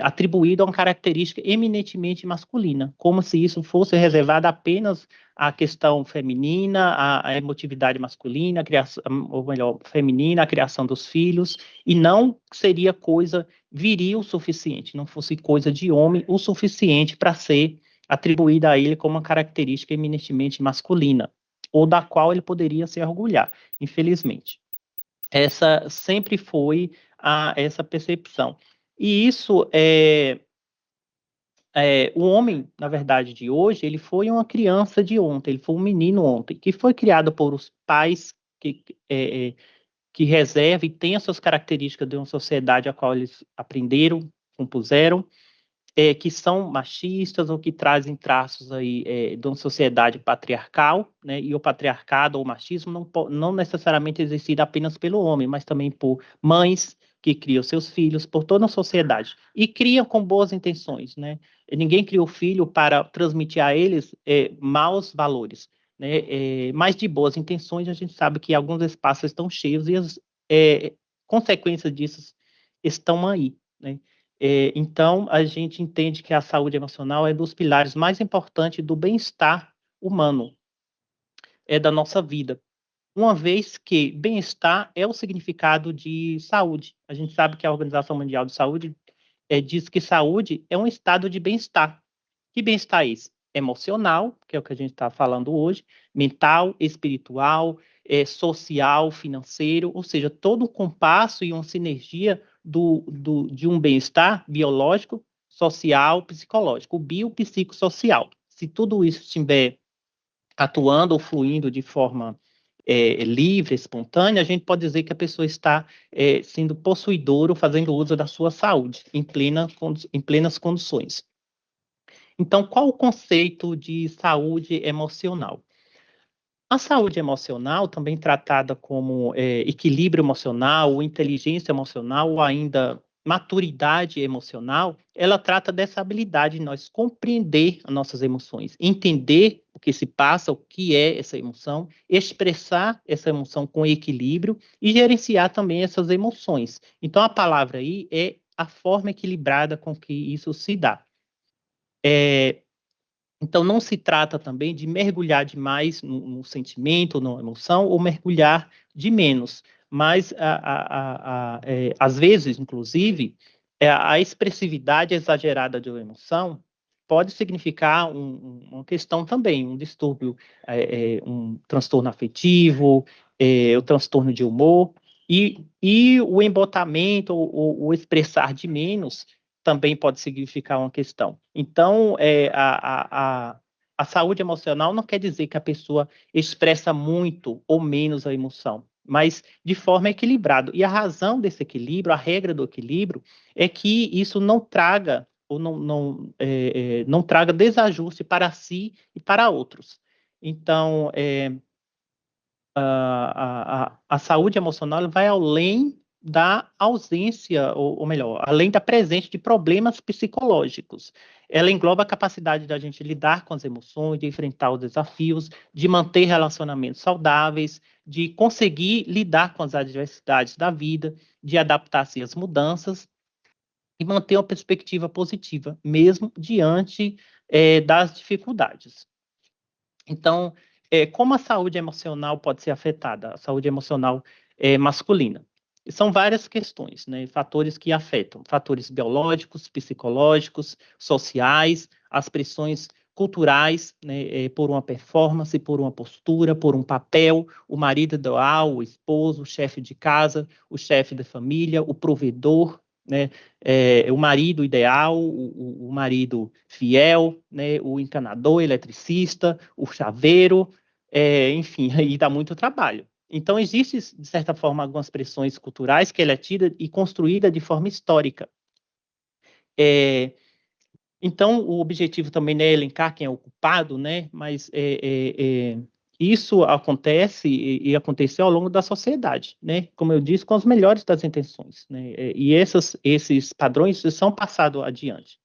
atribuída a uma característica eminentemente masculina, como se isso fosse reservado apenas à questão feminina, à emotividade masculina, a criação, ou melhor, feminina, a criação dos filhos, e não seria coisa viril o suficiente, não fosse coisa de homem o suficiente para ser atribuída a ele como uma característica eminentemente masculina, ou da qual ele poderia se orgulhar, infelizmente. Essa sempre foi essa percepção. E isso o homem, na verdade, de hoje, ele foi uma criança de ontem, ele foi um menino ontem, que foi criado por os pais que reserva e tem as suas características de uma sociedade a qual eles aprenderam, compuseram, que são machistas ou que trazem traços aí de uma sociedade patriarcal, né? E o patriarcado ou o machismo não necessariamente existir apenas pelo homem, mas também por mães que criam seus filhos, por toda a sociedade, e criam com boas intenções, né? Ninguém criou filho para transmitir a eles maus valores, né? Mas de boas intenções, a gente sabe que alguns espaços estão cheios e as consequências disso estão aí, né? Então, a gente entende que a saúde emocional é dos pilares mais importantes do bem-estar humano, da nossa vida. Uma vez que bem-estar é o significado de saúde. A gente sabe que a Organização Mundial de Saúde diz que saúde é um estado de bem-estar. Que bem-estar é esse? Emocional, que é o que a gente está falando hoje, mental, espiritual, social, financeiro, ou seja, todo um compasso e uma sinergia de um bem-estar biológico, social, psicológico, o biopsicossocial. Se tudo isso estiver atuando ou fluindo de forma livre, espontânea, a gente pode dizer que a pessoa está sendo possuidora ou fazendo uso da sua saúde em plenas condições. Então, qual o conceito de saúde emocional? A saúde emocional, também tratada como equilíbrio emocional, ou inteligência emocional, ou ainda maturidade emocional, ela trata dessa habilidade de nós compreender as nossas emoções, entender o que se passa, o que é essa emoção, expressar essa emoção com equilíbrio e gerenciar também essas emoções. Então, a palavra aí é a forma equilibrada com que isso se dá. Então, não se trata também de mergulhar demais no sentimento, na emoção, ou mergulhar de menos. Mas, às vezes, inclusive, a expressividade exagerada de uma emoção pode significar uma questão também, um distúrbio, um transtorno afetivo, o transtorno de humor, e o embotamento, ou expressar de menos, também pode significar uma questão. Então, a saúde emocional não quer dizer que a pessoa expressa muito ou menos a emoção, mas de forma equilibrada. E a razão desse equilíbrio, a regra do equilíbrio, é que isso não traga ou não traga desajuste para si e para outros. Então, a saúde emocional vai além da ausência, ou melhor, além da presença de problemas psicológicos. Ela engloba a capacidade da gente lidar com as emoções, de enfrentar os desafios, de manter relacionamentos saudáveis, de conseguir lidar com as adversidades da vida, de adaptar-se às mudanças e manter uma perspectiva positiva, mesmo diante das dificuldades. Então, como a saúde emocional pode ser afetada? A saúde emocional masculina. E são várias questões, né? Fatores que afetam. Fatores biológicos, psicológicos, sociais, as pressões culturais, né? Por uma performance, por uma postura, por um papel, o marido ideal, o esposo, o chefe de casa, o chefe da família, o provedor, né? O marido ideal, o marido fiel, né? O encanador, o eletricista, o chaveiro, enfim, aí dá muito trabalho. Então, existe, de certa forma, algumas pressões culturais que ela é tida e construída de forma histórica. Então, o objetivo também não é elencar quem é o culpado, né? Mas isso acontece e aconteceu ao longo da sociedade, né? Como eu disse, com as melhores das intenções, né? E esses padrões são passados adiante.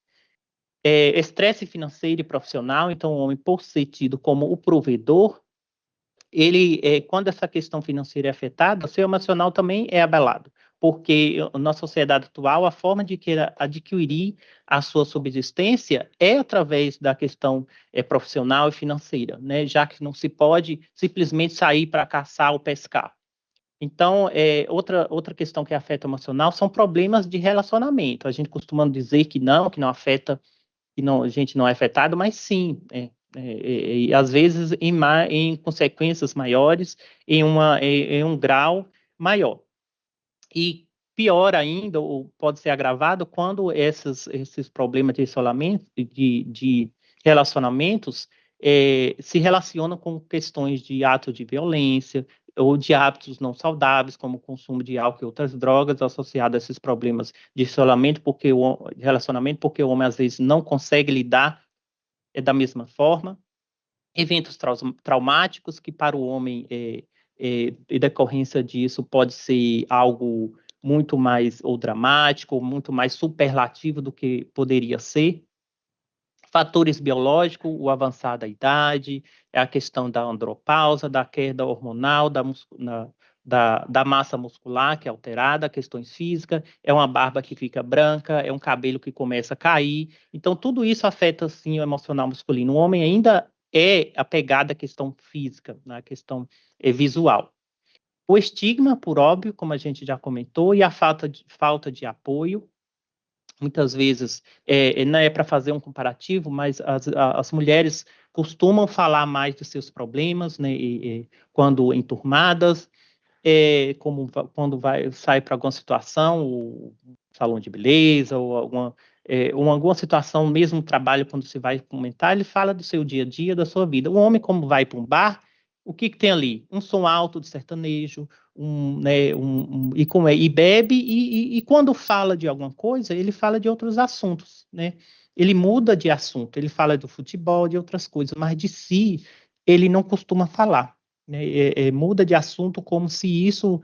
Estresse financeiro e profissional, então o homem, por ser tido como o provedor, ele, quando essa questão financeira é afetada, o seu emocional também é abalado, porque na sociedade atual, a forma de que adquirir a sua subsistência é através da questão profissional e financeira, né? Já que não se pode simplesmente sair para caçar ou pescar. Então, outra questão que afeta o emocional são problemas de relacionamento. A gente costuma dizer que não afeta, que não, a gente não é afetado, mas sim, e às vezes em consequências maiores, em um grau maior. E pior ainda, ou pode ser agravado, quando esses problemas de isolamento, de relacionamentos, se relacionam com questões de atos de violência, ou de hábitos não saudáveis, como o consumo de álcool e outras drogas, associados a esses problemas de isolamento, relacionamento, porque o homem, às vezes, não consegue lidar da mesma forma. Eventos traumáticos, que para o homem, em decorrência disso, pode ser algo muito mais ou dramático, ou muito mais superlativo do que poderia ser. Fatores biológicos, o avançar da idade, a questão da andropausa, da queda hormonal, da massa muscular que é alterada, questões físicas, é uma barba que fica branca, é um cabelo que começa a cair. Então, tudo isso afeta, sim, o emocional masculino. O homem ainda é apegado à questão física, na questão visual. O estigma, por óbvio, como a gente já comentou, e a falta de apoio. Muitas vezes, não é para fazer um comparativo, mas as mulheres costumam falar mais dos seus problemas, né, quando enturmadas, como quando sai para alguma situação, o salão de beleza, ou alguma situação, mesmo no trabalho, quando você vai comentar, ele fala do seu dia a dia, da sua vida. O homem, como vai para um bar, o que tem ali? Um som alto de sertanejo, né, e bebe, e quando fala de alguma coisa, ele fala de outros assuntos, né? Ele muda de assunto, ele fala do futebol, de outras coisas, mas de si ele não costuma falar, né? Muda de assunto como se isso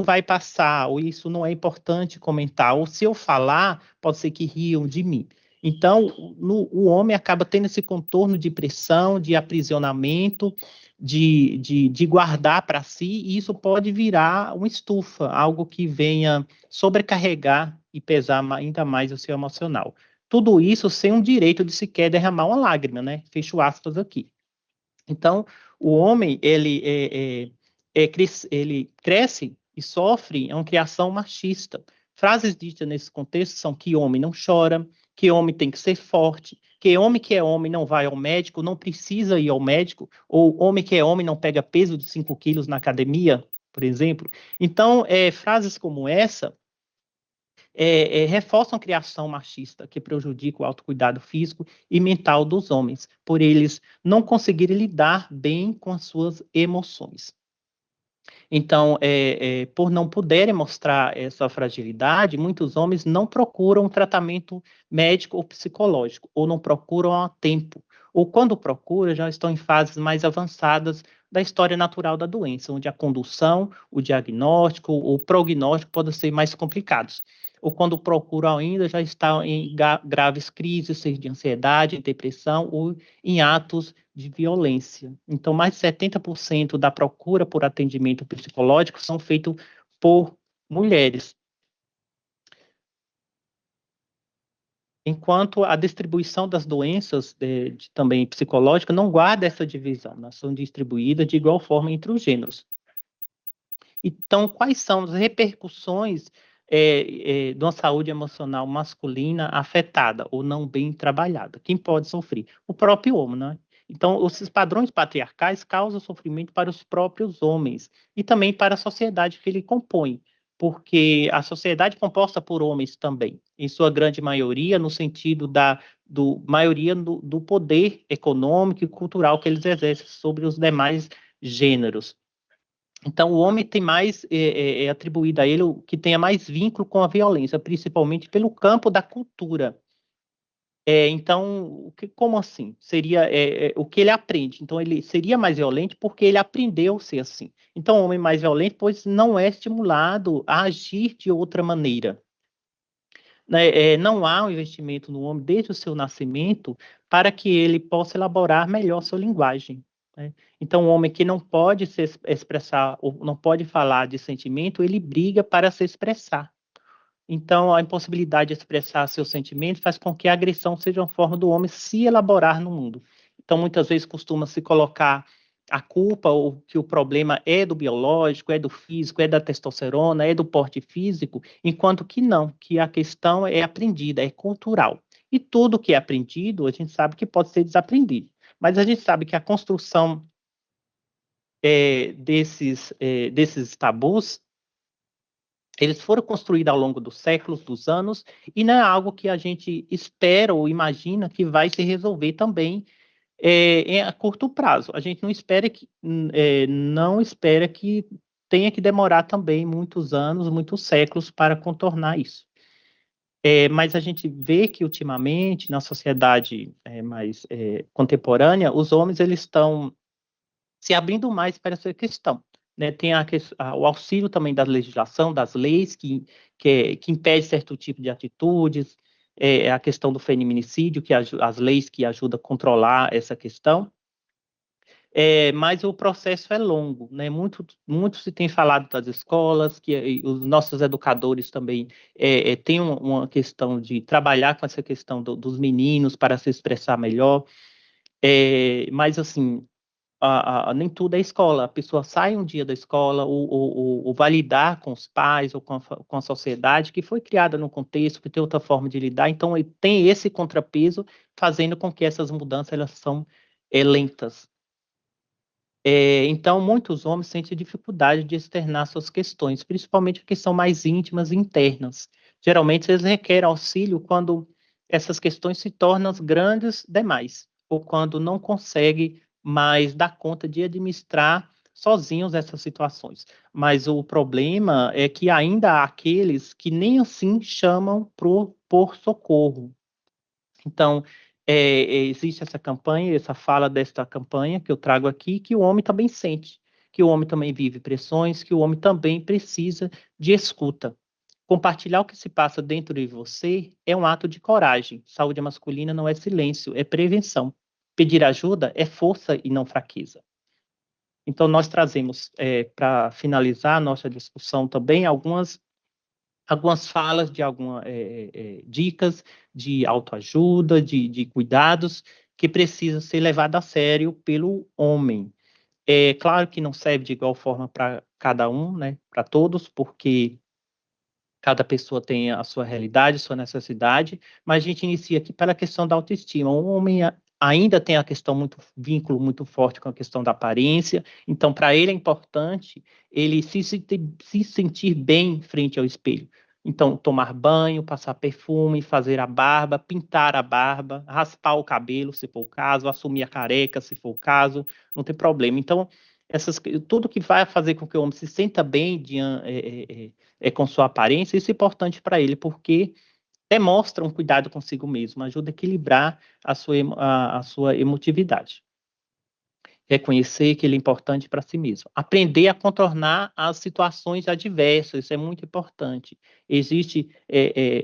vai passar, ou isso não é importante comentar, ou se eu falar, pode ser que riam de mim. Então, o homem acaba tendo esse contorno de pressão, de aprisionamento, de guardar para si, e isso pode virar uma estufa, algo que venha sobrecarregar e pesar ainda mais o seu emocional. Tudo isso sem um direito de sequer derramar uma lágrima, né? Fecho aspas aqui. Então, o homem, ele cresce e sofre uma criação machista. Frases ditas nesse contexto são que homem não chora, que homem tem que ser forte, que é homem não vai ao médico, não precisa ir ao médico, ou homem que é homem não pega peso de 5 quilos na academia, por exemplo. Então, frases como essa reforçam a criação machista, que prejudica o autocuidado físico e mental dos homens, por eles não conseguirem lidar bem com as suas emoções. Então, por não poderem mostrar essa fragilidade, muitos homens não procuram tratamento médico ou psicológico, ou não procuram a tempo, ou quando procuram, já estão em fases mais avançadas da história natural da doença, onde a condução, o diagnóstico, o prognóstico podem ser mais complicados. Ou quando procuram ainda, já estão em graves crises, seja de ansiedade, depressão, ou em atos de violência. Então, mais de 70% da procura por atendimento psicológico são feitos por mulheres. Enquanto a distribuição das doenças também psicológicas não guarda essa divisão, elas são distribuídas de igual forma entre os gêneros. Então, quais são as repercussões de uma saúde emocional masculina afetada ou não bem trabalhada? Quem pode sofrer? O próprio homem, né? Então, esses padrões patriarcais causam sofrimento para os próprios homens e também para a sociedade que ele compõe, porque a sociedade é composta por homens também, em sua grande maioria, no sentido maioria do poder econômico e cultural que eles exercem sobre os demais gêneros. Então, o homem tem mais atribuído a ele o que tenha mais vínculo com a violência, principalmente pelo campo da cultura. Então, como assim? Seria o que ele aprende. Então, ele seria mais violento porque ele aprendeu a ser assim. Então, o homem mais violento, pois não é estimulado a agir de outra maneira. Não há um investimento no homem desde o seu nascimento para que ele possa elaborar melhor sua linguagem. Né? Então, o homem que não pode se expressar, ou não pode falar de sentimento, ele briga para se expressar. Então, a impossibilidade de expressar seus sentimentos faz com que a agressão seja uma forma do homem se elaborar no mundo. Então, muitas vezes costuma se colocar a culpa ou que o problema é do biológico, é do físico, é da testosterona, é do porte físico, enquanto que não, que a questão é aprendida, é cultural. E tudo que é aprendido, a gente sabe que pode ser desaprendido. Mas a gente sabe que a construção desses tabus Eles foram construídos ao longo dos séculos, dos anos, e não é algo que a gente espera ou imagina que vai se resolver também a curto prazo. A gente não espera que tenha que demorar também muitos anos, muitos séculos para contornar isso. Mas a gente vê que ultimamente, na sociedade mais contemporânea, os homens eles estão se abrindo mais para essa questão. Né? Tem o auxílio também da legislação, das leis, que impede certo tipo de atitudes, a questão do feminicídio, as leis que ajudam a controlar essa questão. Mas o processo é longo, né? Muito se tem falado das escolas, que os nossos educadores também têm uma questão de trabalhar com essa questão dos meninos para se expressar melhor, mas assim, nem tudo é escola. A pessoa sai um dia da escola ou vai lidar com os pais ou com a sociedade que foi criada num contexto, que tem outra forma de lidar, então tem esse contrapeso fazendo com que essas mudanças elas são lentas. Então, muitos homens sentem dificuldade de externar suas questões, principalmente a questão mais íntimas e internas. Geralmente, eles requerem auxílio quando essas questões se tornam grandes demais, ou quando não conseguem mais dar conta de administrar sozinhos essas situações. Mas o problema é que ainda há aqueles que nem assim chamam por socorro. Então, existe essa campanha, essa fala desta campanha que eu trago aqui, que o homem também sente, que o homem também vive pressões, que o homem também precisa de escuta. Compartilhar o que se passa dentro de você é um ato de coragem. Saúde masculina não é silêncio, é prevenção. Pedir ajuda é força e não fraqueza. Então, nós trazemos, para finalizar a nossa discussão também, algumas falas de algumas dicas de autoajuda, de cuidados que precisam ser levados a sério pelo homem. É claro que não serve de igual forma para cada um, né, para todos, porque cada pessoa tem a sua realidade, a sua necessidade, mas a gente inicia aqui pela questão da autoestima. O homem ainda tem a questão vínculo muito forte com a questão da aparência, então para ele é importante ele se sentir bem frente ao espelho. Então, tomar banho, passar perfume, fazer a barba, pintar a barba, raspar o cabelo, se for o caso, assumir a careca, se for o caso, não tem problema. Então, tudo que vai fazer com que o homem se sinta bem com sua aparência, isso é importante para ele, porque demonstra um cuidado consigo mesmo, ajuda a equilibrar a sua emotividade. Reconhecer que ele é importante para si mesmo. Aprender a contornar as situações adversas, isso é muito importante. Existem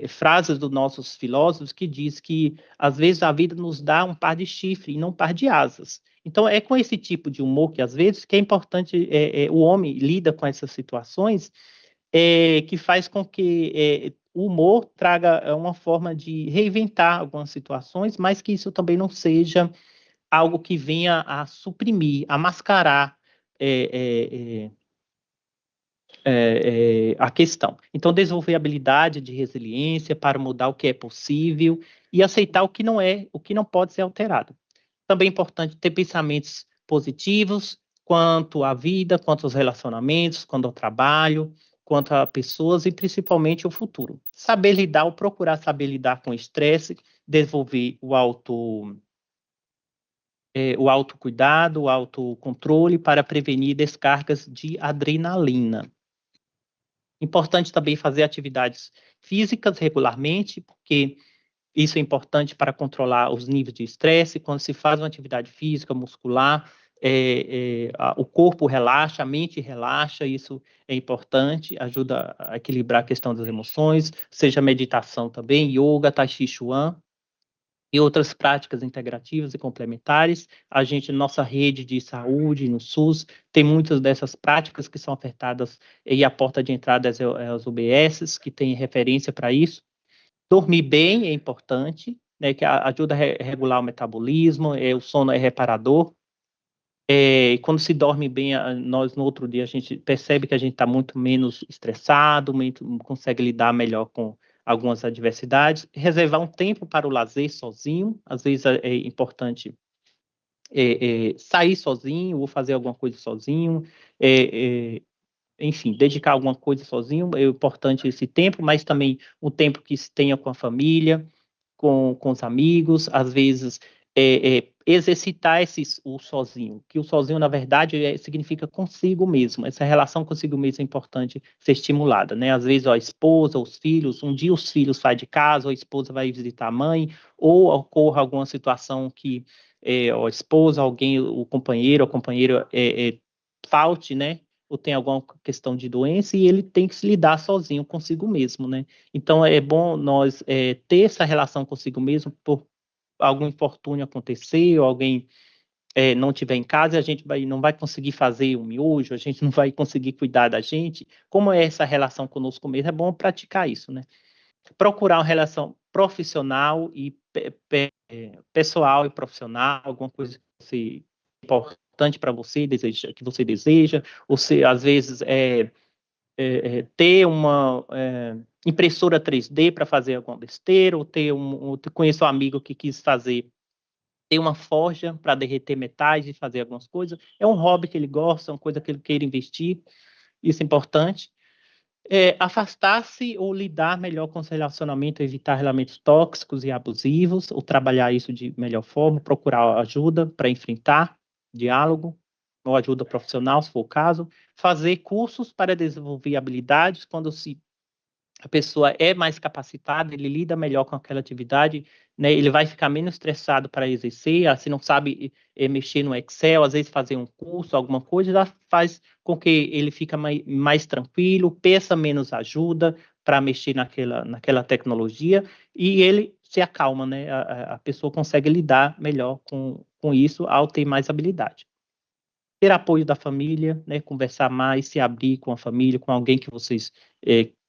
frases dos nossos filósofos que diz que, às vezes, a vida nos dá um par de chifres e não um par de asas. Então, é com esse tipo de humor que, às vezes, que é importante, o homem lida com essas situações, que faz com que o humor traga uma forma de reinventar algumas situações, mas que isso também não seja algo que venha a suprimir, a mascarar a questão. Então, desenvolver habilidade de resiliência para mudar o que é possível e aceitar o que não pode ser alterado. Também é importante ter pensamentos positivos quanto à vida, quanto aos relacionamentos, quanto ao trabalho, quanto a pessoas e principalmente o futuro. Saber lidar ou procurar saber lidar com o estresse, desenvolver o autocuidado, o autocontrole para prevenir descargas de adrenalina. Importante também fazer atividades físicas regularmente, porque isso é importante para controlar os níveis de estresse. Quando se faz uma atividade física, muscular, o corpo relaxa, a mente relaxa, isso é importante, ajuda a equilibrar a questão das emoções, seja meditação também, yoga, tai chi chuan, e outras práticas integrativas e complementares. A gente, nossa rede de saúde no SUS, tem muitas dessas práticas que são ofertadas, e a porta de entrada é as UBSs, que tem referência para isso. Dormir bem é importante, né, que ajuda a regular o metabolismo, o sono é reparador. Quando se dorme bem, nós no outro dia a gente percebe que a gente está muito menos estressado, consegue lidar melhor com algumas adversidades. Reservar um tempo para o lazer sozinho, às vezes é importante sair sozinho ou fazer alguma coisa sozinho, enfim, dedicar alguma coisa sozinho, é importante esse tempo, mas também um tempo que se tenha com a família, com os amigos, às vezes exercitar o sozinho, que o sozinho, na verdade, significa consigo mesmo, essa relação consigo mesmo é importante ser estimulada, né? Às vezes, a esposa, os filhos, um dia os filhos saem de casa, ou a esposa vai visitar a mãe, ou ocorra alguma situação que a esposa, alguém, o companheiro, a companheira falte, né? Ou tem alguma questão de doença, e ele tem que se lidar sozinho consigo mesmo, né? Então, é bom nós ter essa relação consigo mesmo por algum infortúnio acontecer, ou alguém não estiver em casa, a gente não vai conseguir fazer um miojo, a gente não vai conseguir cuidar da gente. Como é essa relação conosco mesmo, é bom praticar isso, né? Procurar uma relação profissional e pessoal e profissional, alguma coisa que você importante para você, que você deseja, ou se, às vezes, ter uma impressora 3D para fazer alguma besteira, ou conheço um amigo que quis ter uma forja para derreter metais e fazer algumas coisas. É um hobby que ele gosta, uma coisa que ele queira investir, isso é importante. Afastar-se ou lidar melhor com os relacionamentos, evitar relacionamentos tóxicos e abusivos, ou trabalhar isso de melhor forma, procurar ajuda para enfrentar, diálogo, ou ajuda profissional, se for o caso, fazer cursos para desenvolver habilidades, quando a pessoa é mais capacitada, ele lida melhor com aquela atividade, né? Ele vai ficar menos estressado para exercer, se não sabe mexer no Excel, às vezes fazer um curso, alguma coisa, já faz com que ele fique mais tranquilo, peça menos ajuda para mexer naquela tecnologia, e ele se acalma, né? A pessoa consegue lidar melhor com isso ao ter mais habilidade. Ter apoio da família, né? Conversar mais, se abrir com a família, com alguém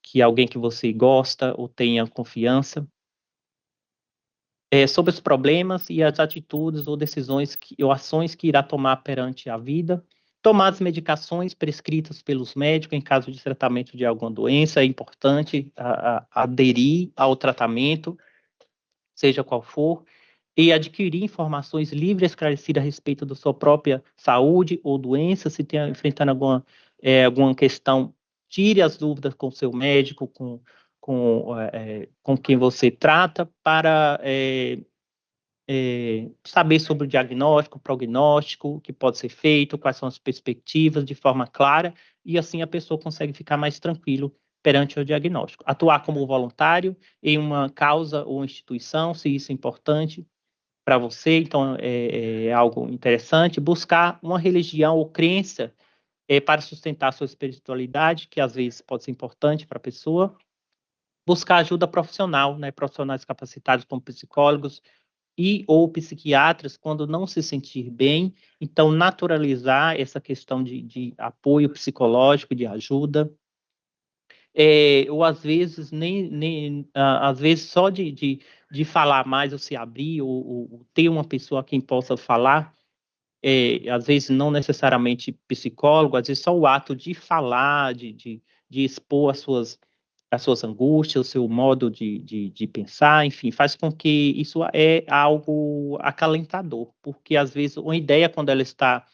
que alguém que você gosta ou tenha confiança, sobre os problemas e as atitudes ou decisões ou ações que irá tomar perante a vida, tomar as medicações prescritas pelos médicos em caso de tratamento de alguma doença, é importante aderir ao tratamento, seja qual for, e adquirir informações livres e esclarecidas a respeito da sua própria saúde ou doença, se tem enfrentando alguma questão, tire as dúvidas com o seu médico, com quem você trata, para saber sobre o diagnóstico, o prognóstico, o que pode ser feito, quais são as perspectivas, de forma clara, e assim a pessoa consegue ficar mais tranquilo perante o diagnóstico. Atuar como voluntário em uma causa ou instituição, se isso é importante para você, então é algo interessante. Buscar uma religião ou crença para sustentar a sua espiritualidade, que às vezes pode ser importante para a pessoa. Buscar ajuda profissional, né? Profissionais capacitados como psicólogos ou psiquiatras quando não se sentir bem. Então, naturalizar essa questão de apoio psicológico, de ajuda. Ou às vezes às vezes só de falar mais, ou se abrir, ou ter uma pessoa a quem possa falar, às vezes não necessariamente psicólogo, às vezes só o ato de falar, de expor as suas angústias, o seu modo de pensar, enfim, faz com que isso é algo acalentador, porque às vezes uma ideia, quando ela está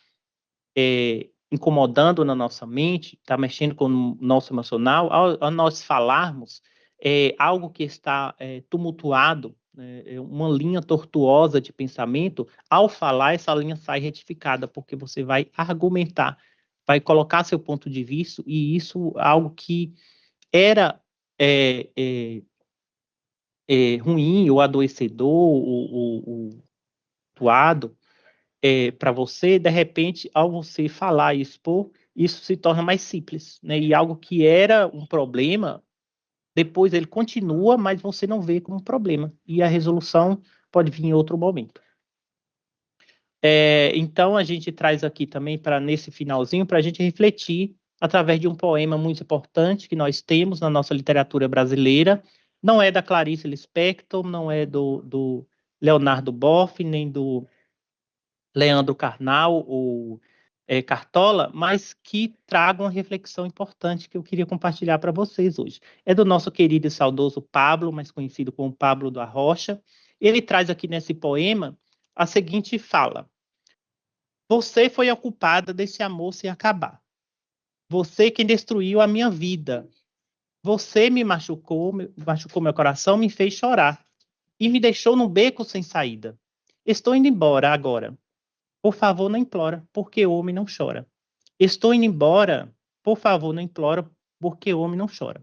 incomodando na nossa mente, está mexendo com o nosso emocional, ao nós falarmos, algo que está tumultuado, né, uma linha tortuosa de pensamento, ao falar, essa linha sai retificada, porque você vai argumentar, vai colocar seu ponto de vista, e isso é algo que era ruim, ou adoecedor, ou atuado, para você, de repente, ao você falar e expor, isso se torna mais simples, né? E algo que era um problema, depois ele continua, mas você não vê como um problema. E a resolução pode vir em outro momento. Então, a gente traz aqui também, nesse finalzinho, para a gente refletir através de um poema muito importante que nós temos na nossa literatura brasileira. Não é da Clarice Lispector, não é do Leonardo Boff, nem do Leandro Carnal ou Cartola, mas que traga uma reflexão importante que eu queria compartilhar para vocês hoje. É do nosso querido e saudoso Pablo, mais conhecido como Pablo da Rocha. Ele traz aqui nesse poema a seguinte fala: você foi a culpada desse amor se acabar. Você quem destruiu a minha vida. Você me machucou meu coração, me fez chorar e me deixou num beco sem saída. Estou indo embora agora. Por favor, não implora, porque o homem não chora. Estou indo embora. Por favor, não implora, porque o homem não chora.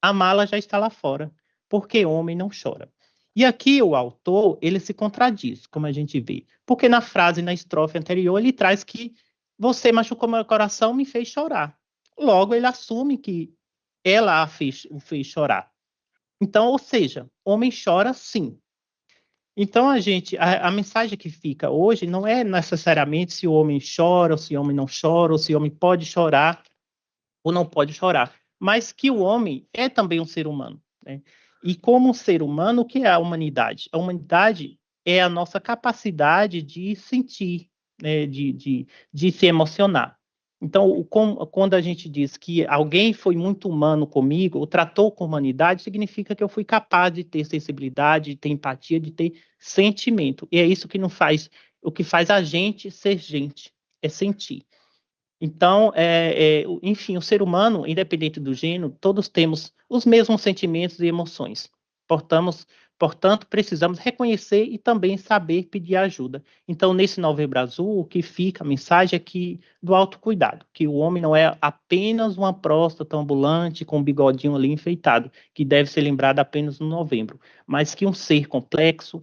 A mala já está lá fora, porque o homem não chora. E aqui o autor, ele se contradiz, como a gente vê. Porque na frase, na estrofe anterior, ele traz que você machucou meu coração, me fez chorar. Logo, ele assume que ela o fez chorar. Então, ou seja, homem chora sim. Então, a mensagem que fica hoje não é necessariamente se o homem chora, ou se o homem não chora, ou se o homem pode chorar ou não pode chorar, mas que o homem é também um ser humano, né? E como um ser humano, o que é a humanidade? A humanidade é a nossa capacidade de sentir, né? De se emocionar. Então, quando a gente diz que alguém foi muito humano comigo, ou tratou com humanidade, significa que eu fui capaz de ter sensibilidade, de ter empatia, de ter sentimento. E é isso que não faz, o que faz a gente ser gente, é sentir. Então, enfim, o ser humano, independente do gênero, todos temos os mesmos sentimentos e emoções. Portanto, precisamos reconhecer e também saber pedir ajuda. Então, nesse Novembro Azul, o que fica, a mensagem é que do autocuidado, que o homem não é apenas uma próstata ambulante com um bigodinho ali enfeitado, que deve ser lembrado apenas no novembro, mas que um ser complexo,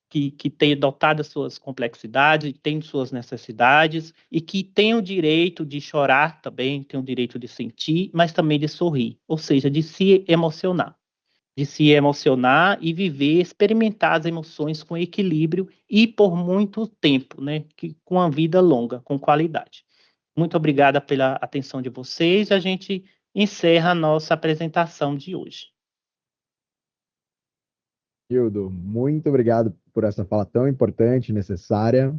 que tem dotado as suas complexidades, tem suas necessidades e que tem o direito de chorar também, tem o direito de sentir, mas também de sorrir, ou seja, de se emocionar e viver, experimentar as emoções com equilíbrio e por muito tempo, né, com uma vida longa, com qualidade. Muito obrigada pela atenção de vocês. A gente encerra a nossa apresentação de hoje. Hildo, muito obrigado por essa fala tão importante e necessária.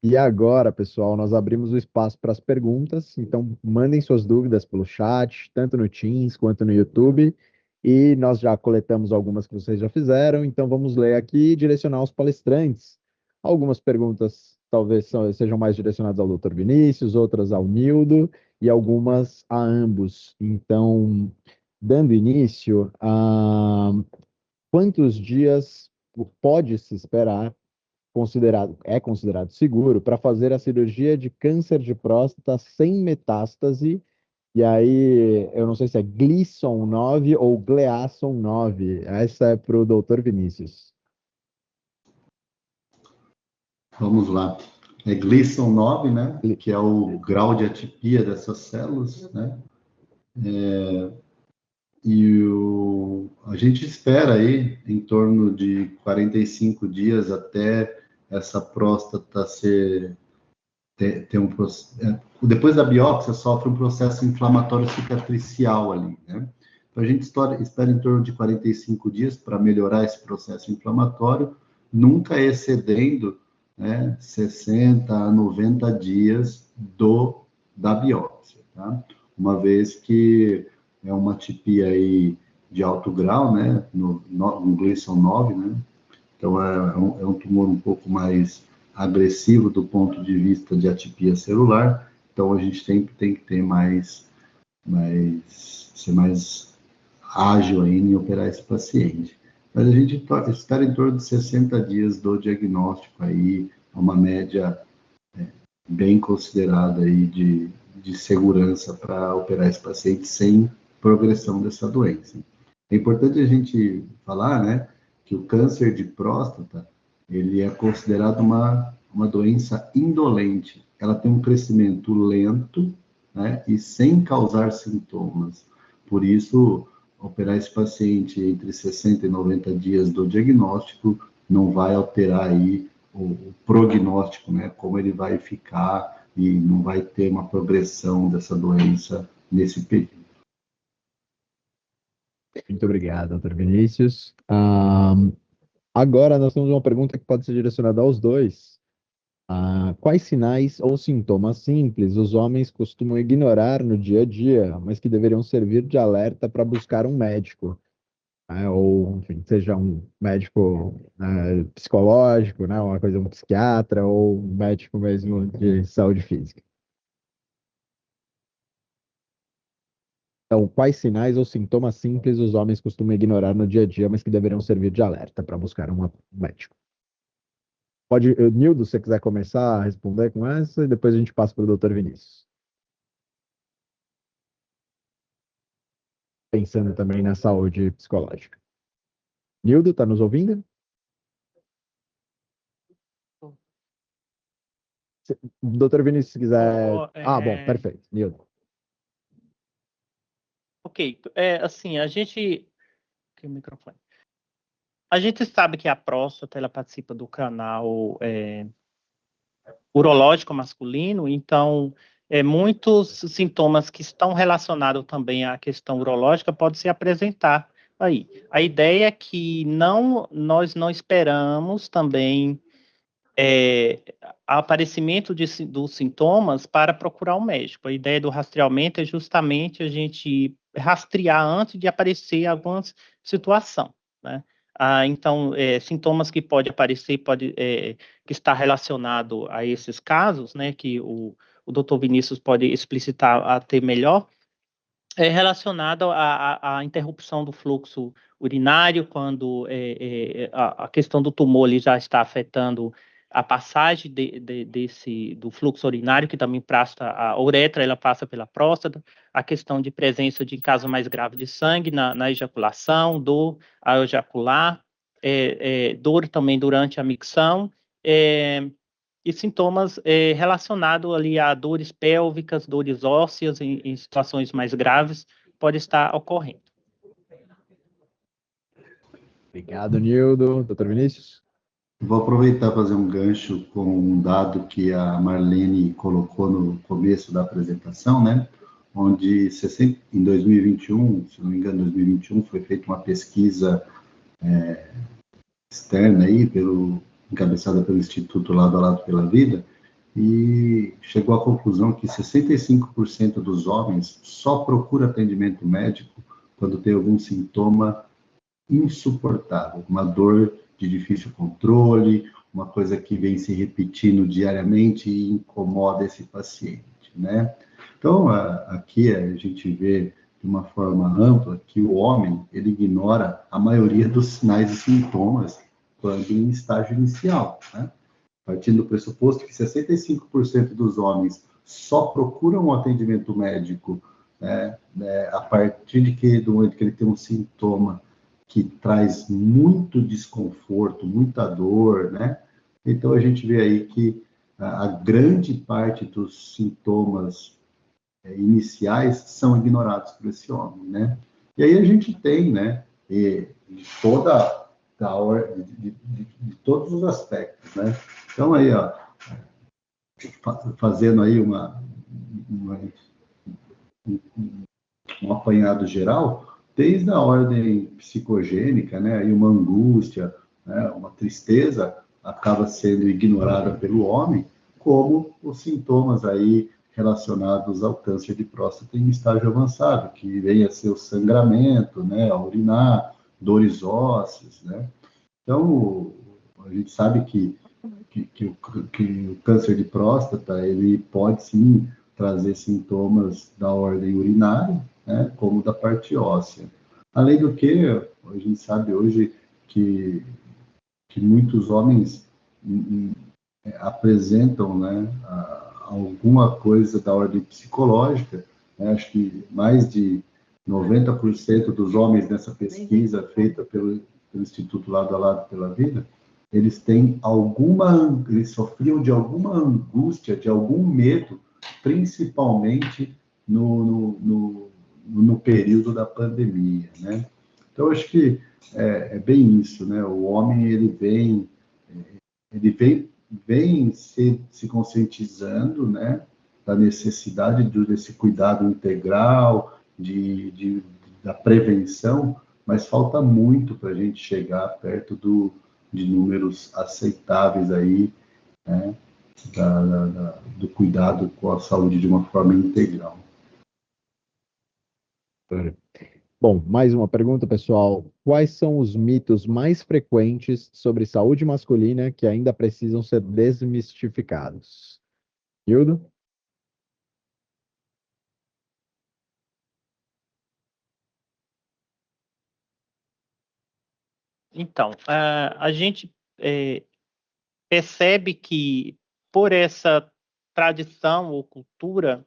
E agora, pessoal, nós abrimos o espaço para as perguntas, então mandem suas dúvidas pelo chat, tanto no Teams quanto no YouTube, e nós já coletamos algumas que vocês já fizeram, então vamos ler aqui e direcionar aos palestrantes. Algumas perguntas talvez sejam mais direcionadas ao Dr. Vinícius, outras ao Nildo, e algumas a ambos. Então, dando início, quantos dias pode-se esperar é considerado seguro para fazer a cirurgia de câncer de próstata sem metástase? E aí, eu não sei se é Gleason 9 ou Gleason 9. Essa é para o doutor Vinícius. Vamos lá. É Gleason 9, né? Que é o grau de atipia dessas células, né? A gente espera aí em torno de 45 dias até essa próstata ter um depois da biópsia sofre um processo inflamatório cicatricial ali, né? Então a gente espera em torno de 45 dias para melhorar esse processo inflamatório, nunca excedendo, né, 60 a 90 dias da biópsia, tá? Uma vez que é uma atipia aí de alto grau, né, no Gleason 9, né? Então é um tumor um pouco mais agressivo do ponto de vista de atipia celular, então a gente tem que ter ser mais ágil aí em operar esse paciente. Mas a gente espera em torno de 60 dias do diagnóstico aí, uma média bem considerada aí de segurança para operar esse paciente sem progressão dessa doença. É importante a gente falar, né, que o câncer de próstata, ele é considerado uma doença indolente. Ela tem um crescimento lento, né, e sem causar sintomas. Por isso, operar esse paciente entre 60 e 90 dias do diagnóstico não vai alterar aí o prognóstico, né, como ele vai ficar e não vai ter uma progressão dessa doença nesse período. Muito obrigado, doutor Vinícius. Agora nós temos uma pergunta que pode ser direcionada aos dois. Quais sinais ou sintomas simples os homens costumam ignorar no dia a dia, mas que deveriam servir de alerta para buscar um médico? Ou, enfim, seja um médico psicológico, né, uma coisa, um psiquiatra, ou um médico mesmo de saúde física. Então, quais sinais ou sintomas simples os homens costumam ignorar no dia a dia, mas que deveriam servir de alerta para buscar um médico? Pode, Nildo, se você quiser começar a responder com essa, e depois a gente passa para o Dr. Vinícius. Pensando também na saúde psicológica. Nildo, está nos ouvindo? Dr. Vinícius, se quiser. Bom, perfeito. Nildo. Ok, assim, a gente. Aqui o microfone. A gente sabe que a próstata ela participa do canal urológico masculino, então muitos sintomas que estão relacionados também à questão urológica podem se apresentar aí. A ideia é que nós não esperamos também aparecimento dos sintomas para procurar um médico. A ideia do rastreamento é justamente a gente rastrear antes de aparecer alguma situação, né? Então, sintomas que pode aparecer, que está relacionado a esses casos, né, que o doutor Vinícius pode explicitar até melhor, é relacionado à interrupção do fluxo urinário, quando a questão do tumor ele já está afetando a passagem do fluxo urinário, que também passa, a uretra, ela passa pela próstata, a questão de presença de casos mais graves de sangue na ejaculação, dor ao ejacular, dor também durante a micção, e sintomas relacionados ali a dores pélvicas, dores ósseas em situações mais graves, pode estar ocorrendo. Obrigado, Nildo. Dr. Vinícius? Vou aproveitar para fazer um gancho com um dado que a Marlene colocou no começo da apresentação, né? Onde em 2021, se não me engano, 2021, foi feita uma pesquisa externa aí, encabeçada pelo Instituto Lado a Lado pela Vida, e chegou à conclusão que 65% dos homens só procura atendimento médico quando tem algum sintoma insuportável, uma dor de difícil controle, uma coisa que vem se repetindo diariamente e incomoda esse paciente, né? Então, aqui a gente vê de uma forma ampla que o homem, ele ignora a maioria dos sinais e sintomas quando em estágio inicial, né? Partindo do pressuposto que 65% dos homens só procuram um atendimento médico, né, a partir do momento que ele tem um sintoma que traz muito desconforto, muita dor, né? Então a gente vê aí que a grande parte dos sintomas iniciais são ignorados por esse homem, né? E aí a gente tem, né, de todos os aspectos, né? Então aí, ó, fazendo aí um apanhado geral, desde a ordem psicogênica, né, aí uma angústia, né, uma tristeza acaba sendo ignorada pelo homem, como os sintomas aí relacionados ao câncer de próstata em estágio avançado, que vem a ser o sangramento, né, a urinar, dores ósseas, né? Então, a gente sabe que o câncer de próstata, ele pode sim trazer sintomas da ordem urinária, né, como da parte óssea. Além do que, a gente sabe hoje que muitos homens apresentam, né, alguma coisa da ordem psicológica, né, acho que mais de 90% dos homens nessa pesquisa feita pelo Instituto Lado a Lado pela Vida, eles sofriam de alguma angústia, de algum medo, principalmente no período da pandemia, né? Então, acho que é bem isso, né? O homem, ele vem se conscientizando, né, da necessidade desse cuidado integral, da prevenção, mas falta muito para a gente chegar perto de números aceitáveis aí, né, do cuidado com a saúde de uma forma integral. Bom, mais uma pergunta, pessoal. Quais são os mitos mais frequentes sobre saúde masculina que ainda precisam ser desmistificados? Hildo? Então, a gente percebe que, por essa tradição ou cultura,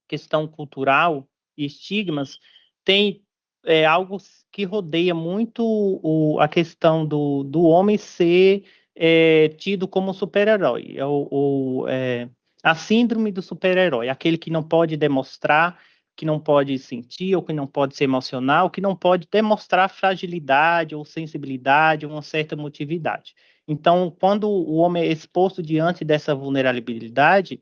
questão cultural e estigmas, tem algo que rodeia muito a questão do homem ser tido como super-herói, a síndrome do super-herói, aquele que não pode demonstrar, que não pode sentir, ou que não pode se emocionar, ou que não pode demonstrar fragilidade ou sensibilidade, ou uma certa emotividade. Então, quando o homem é exposto diante dessa vulnerabilidade,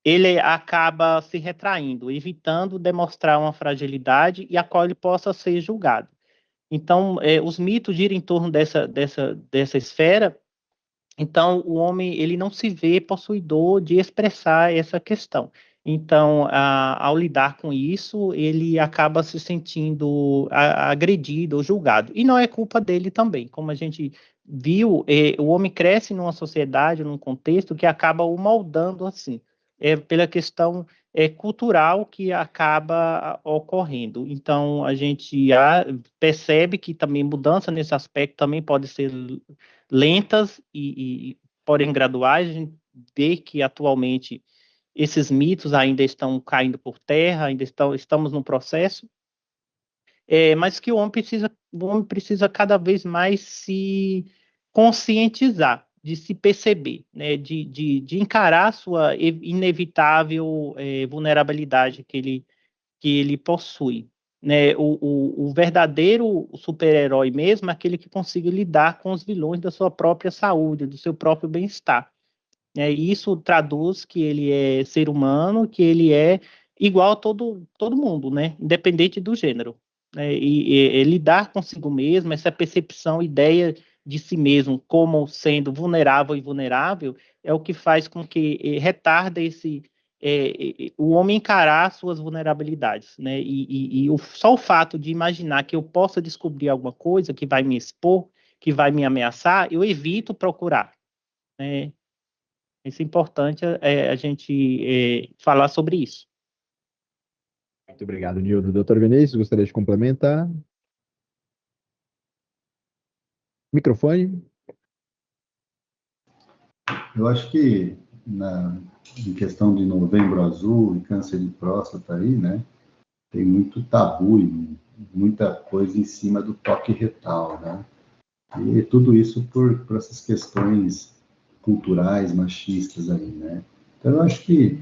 ele acaba se retraindo, evitando demonstrar uma fragilidade e a qual ele possa ser julgado. Então, os mitos giram em torno dessa esfera. Então, o homem ele não se vê possuidor de expressar essa questão. Então, ao lidar com isso, ele acaba se sentindo agredido ou julgado. E não é culpa dele também. Como a gente viu, o homem cresce numa sociedade, num contexto que acaba o moldando assim. É pela questão cultural que acaba ocorrendo. Então, a gente percebe que também mudança nesse aspecto também pode ser lentas porém graduais. A gente vê que atualmente esses mitos ainda estão caindo por terra, estamos num processo, mas que o homem precisa cada vez mais se conscientizar, de se perceber, né, de encarar a sua inevitável vulnerabilidade que ele possui. Né? O verdadeiro super-herói mesmo é aquele que consiga lidar com os vilões da sua própria saúde, do seu próprio bem-estar. E isso traduz que ele é ser humano, que ele é igual a todo mundo, né? Independente do gênero. Né? E lidar consigo mesmo, essa percepção, ideia de si mesmo como sendo vulnerável e vulnerável, é o que faz com que retarda o homem encarar suas vulnerabilidades, né? Só o fato de imaginar que eu possa descobrir alguma coisa que vai me expor, que vai me ameaçar, eu evito procurar, né? Isso é importante a gente falar sobre isso. Muito obrigado, Nildo. Doutor Vinícius, gostaria de complementar? Microfone. Eu acho que em questão de Novembro Azul e câncer de próstata aí, né, tem muito tabu e muita coisa em cima do toque retal, né? E tudo isso por essas questões culturais, machistas aí, né? Então, eu acho que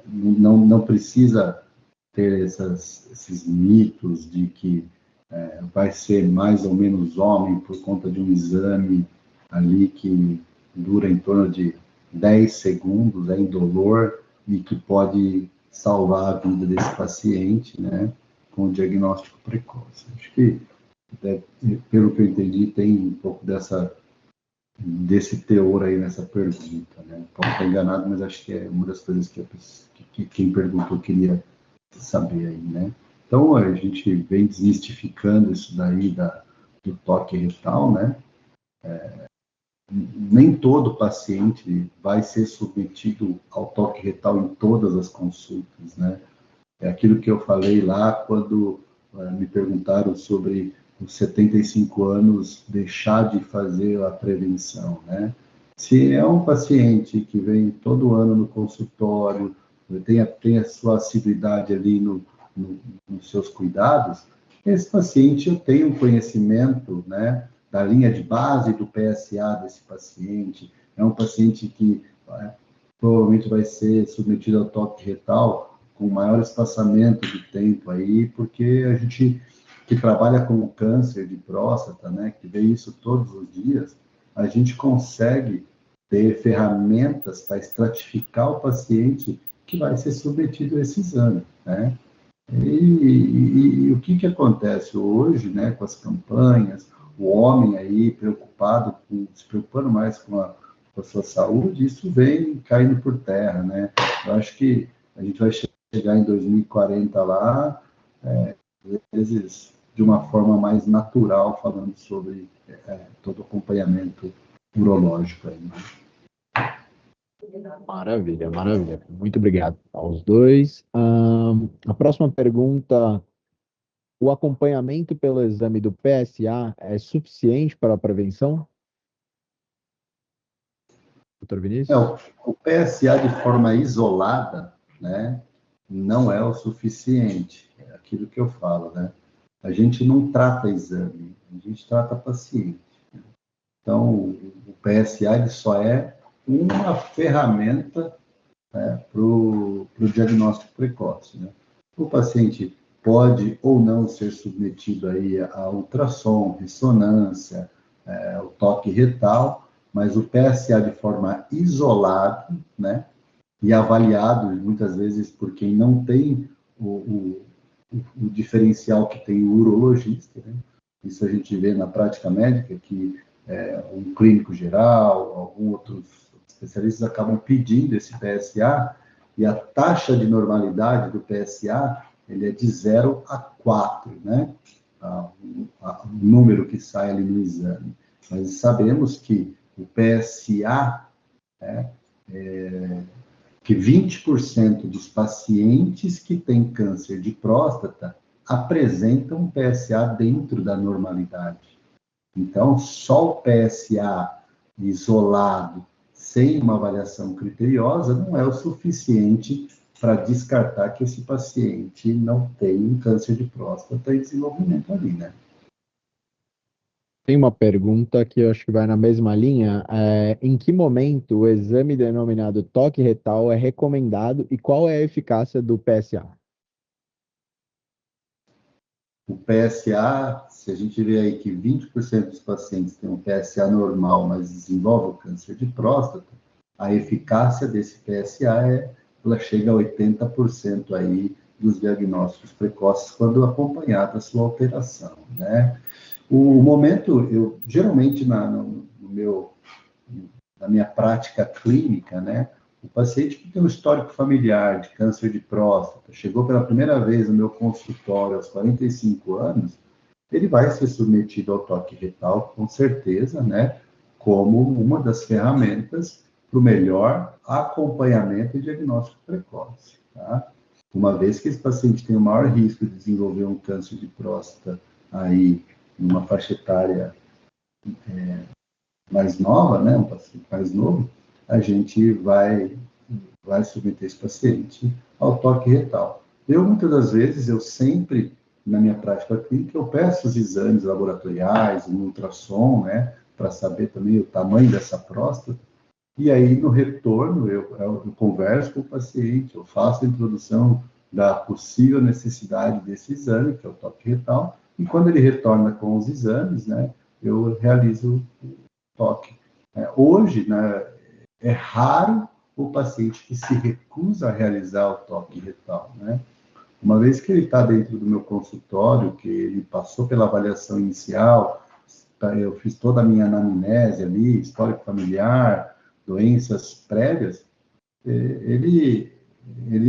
não precisa ter esses mitos de que vai ser mais ou menos homem por conta de um exame ali que dura em torno de 10 segundos, é indolor e que pode salvar a vida desse paciente, né, com o diagnóstico precoce. Acho que, pelo que eu entendi, tem um pouco desse teor aí nessa pergunta, né? Posso estar enganado, mas acho que é uma das coisas que quem perguntou queria saber aí, né? Então, a gente vem desmistificando isso daí do toque retal, né? Nem todo paciente vai ser submetido ao toque retal em todas as consultas, né? É aquilo que eu falei lá quando me perguntaram sobre os 75 anos deixar de fazer a prevenção, né? Se é um paciente que vem todo ano no consultório, tem a sua assiduidade ali nos seus cuidados, esse paciente eu tenho um conhecimento, né, da linha de base do PSA desse paciente, é um paciente que provavelmente vai ser submetido ao toque retal com maior espaçamento de tempo aí, porque a gente que trabalha com câncer de próstata, né, que vê isso todos os dias, a gente consegue ter ferramentas para estratificar o paciente que vai ser submetido a esse exame, né? E o que acontece hoje, né, com as campanhas, o homem aí se preocupando mais com a sua saúde, isso vem caindo por terra, né? Eu acho que a gente vai chegar em 2040 lá, às vezes de uma forma mais natural, falando sobre todo o acompanhamento urológico aí, né? Maravilha, maravilha. Muito obrigado aos dois. A próxima pergunta o acompanhamento pelo exame do PSA é suficiente para a prevenção? Doutor Vinícius? O PSA de forma isolada, né, não é o suficiente. É aquilo que eu falo, né? A gente não trata exame, a gente trata paciente. Então, o PSA ele só é uma ferramenta, né, para o diagnóstico precoce, né? O paciente pode ou não ser submetido aí a ultrassom, ressonância, o toque retal, mas o PSA de forma isolada, né, e avaliado muitas vezes por quem não tem o diferencial que tem o urologista, né? Isso a gente vê na prática médica, que um clínico geral, alguns outros especialistas acabam pedindo esse PSA, e a taxa de normalidade do PSA ele é de 0 a 4, né? O número que sai ali no exame. Mas sabemos que o PSA, que 20% dos pacientes que têm câncer de próstata apresentam um PSA dentro da normalidade. Então, só o PSA isolado, sem uma avaliação criteriosa, não é o suficiente para descartar que esse paciente não tem um câncer de próstata em desenvolvimento ali, né? Tem uma pergunta que eu acho que vai na mesma linha. Em que momento o exame denominado toque retal é recomendado e qual é a eficácia do PSA? O PSA, se a gente vê aí que 20% dos pacientes têm um PSA normal, mas desenvolvem o câncer de próstata, a eficácia desse PSA ela chega a 80% aí dos diagnósticos precoces quando acompanhada a sua alteração, né? O momento, geralmente na minha prática clínica, né, o paciente que tem um histórico familiar de câncer de próstata, chegou pela primeira vez no meu consultório aos 45 anos, ele vai ser submetido ao toque retal, com certeza, né, como uma das ferramentas para o melhor acompanhamento e diagnóstico precoce, tá? Uma vez que esse paciente tem o maior risco de desenvolver um câncer de próstata aí numa faixa etária mais nova, né, um paciente mais novo, a gente vai submeter esse paciente ao toque retal. Muitas das vezes, sempre, na minha prática clínica, eu peço os exames laboratoriais, um ultrassom, né, para saber também o tamanho dessa próstata, e aí, no retorno, eu converso com o paciente, eu faço a introdução da possível necessidade desse exame, que é o toque retal, e quando ele retorna com os exames, né, eu realizo o toque. Hoje, né, é raro o paciente que se recusa a realizar o toque retal, né? Uma vez que ele está dentro do meu consultório, que ele passou pela avaliação inicial, eu fiz toda a minha anamnese ali, histórico familiar, doenças prévias, ele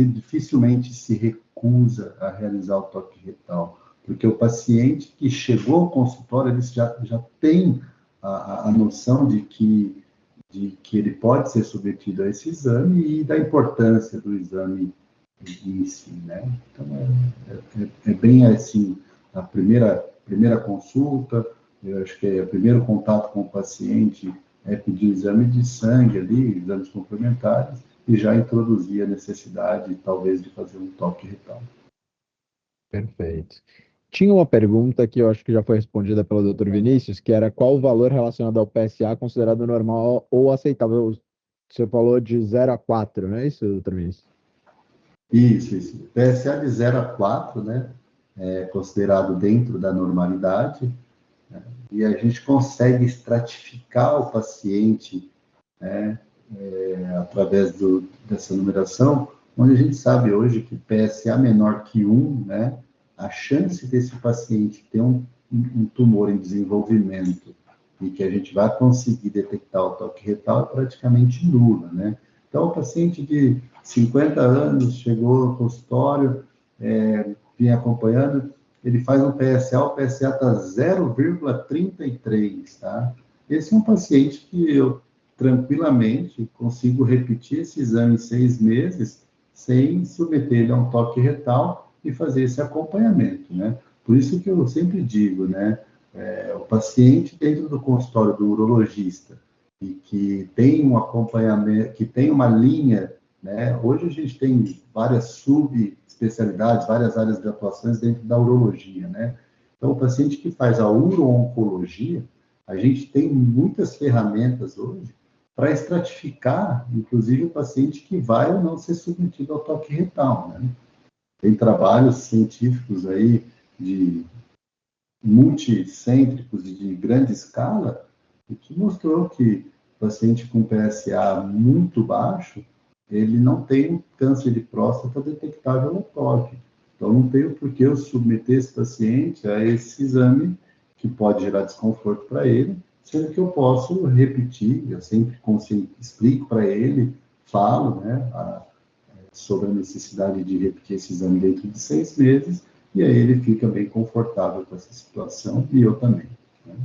dificilmente se recusa a realizar o toque retal, porque o paciente que chegou ao consultório, ele já tem a noção de que ele pode ser submetido a esse exame e da importância do exame em si, né? Então, é bem assim, a primeira consulta, eu acho que o primeiro contato com o paciente é pedir o exame de sangue ali, exames complementares, e já introduzir a necessidade, talvez, de fazer um toque retal. Perfeito. Tinha uma pergunta que eu acho que já foi respondida pelo Dr. Vinícius, que era qual o valor relacionado ao PSA considerado normal ou aceitável? Você falou de 0 a 4, não é isso, Dr. Vinícius? Isso. PSA de 0 a 4, né, é considerado dentro da normalidade, né, e a gente consegue estratificar o paciente, né, através dessa numeração, onde a gente sabe hoje que PSA menor que 1, né, a chance desse paciente ter um tumor em desenvolvimento e que a gente vai conseguir detectar o toque retal é praticamente nula, né? Então, o paciente de 50 anos chegou ao consultório, vinha acompanhando, ele faz um PSA, o PSA está 0,33, tá? Esse é um paciente que eu tranquilamente consigo repetir esse exame em 6 meses sem submeter ele a um toque retal e fazer esse acompanhamento, né? Por isso que eu sempre digo, né, o paciente dentro do consultório do urologista e que tem um acompanhamento, que tem uma linha, né, hoje a gente tem várias subespecialidades, várias áreas de atuações dentro da urologia, né? Então, o paciente que faz a uro-oncologia, a gente tem muitas ferramentas hoje para estratificar, inclusive, o paciente que vai ou não ser submetido ao toque retal, né? Tem trabalhos científicos aí de multicêntricos e de grande escala e que mostrou que o paciente com PSA muito baixo, ele não tem um câncer de próstata detectável no toque. Então, não tenho por que eu submeter esse paciente a esse exame que pode gerar desconforto para ele, sendo que eu posso repetir, eu sempre explico para ele, falo, né, sobre a necessidade de repetir esse exame dentro de 6 meses, e aí ele fica bem confortável com essa situação, e eu também. Né?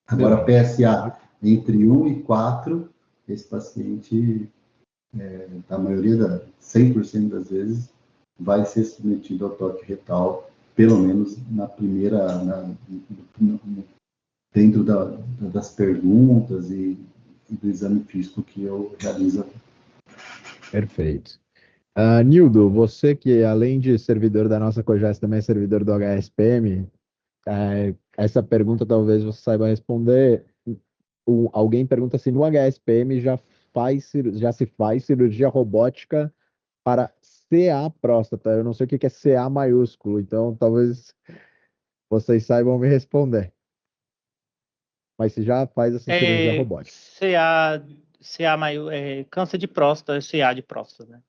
Agora, PSA entre 1 e 4, esse paciente, a maioria 100% das vezes, vai ser submetido ao toque retal, pelo menos na primeira, dentro das perguntas e do exame físico que eu realizo. Perfeito. Nildo, você que além de servidor da nossa COJES, também é servidor do HSPM, essa pergunta talvez você saiba responder. Alguém pergunta se no HSPM já se faz cirurgia robótica para CA próstata. Eu não sei o que é CA maiúsculo, então talvez vocês saibam me responder. Mas se já faz essa cirurgia robótica. Câncer de próstata, CA de próstata, né?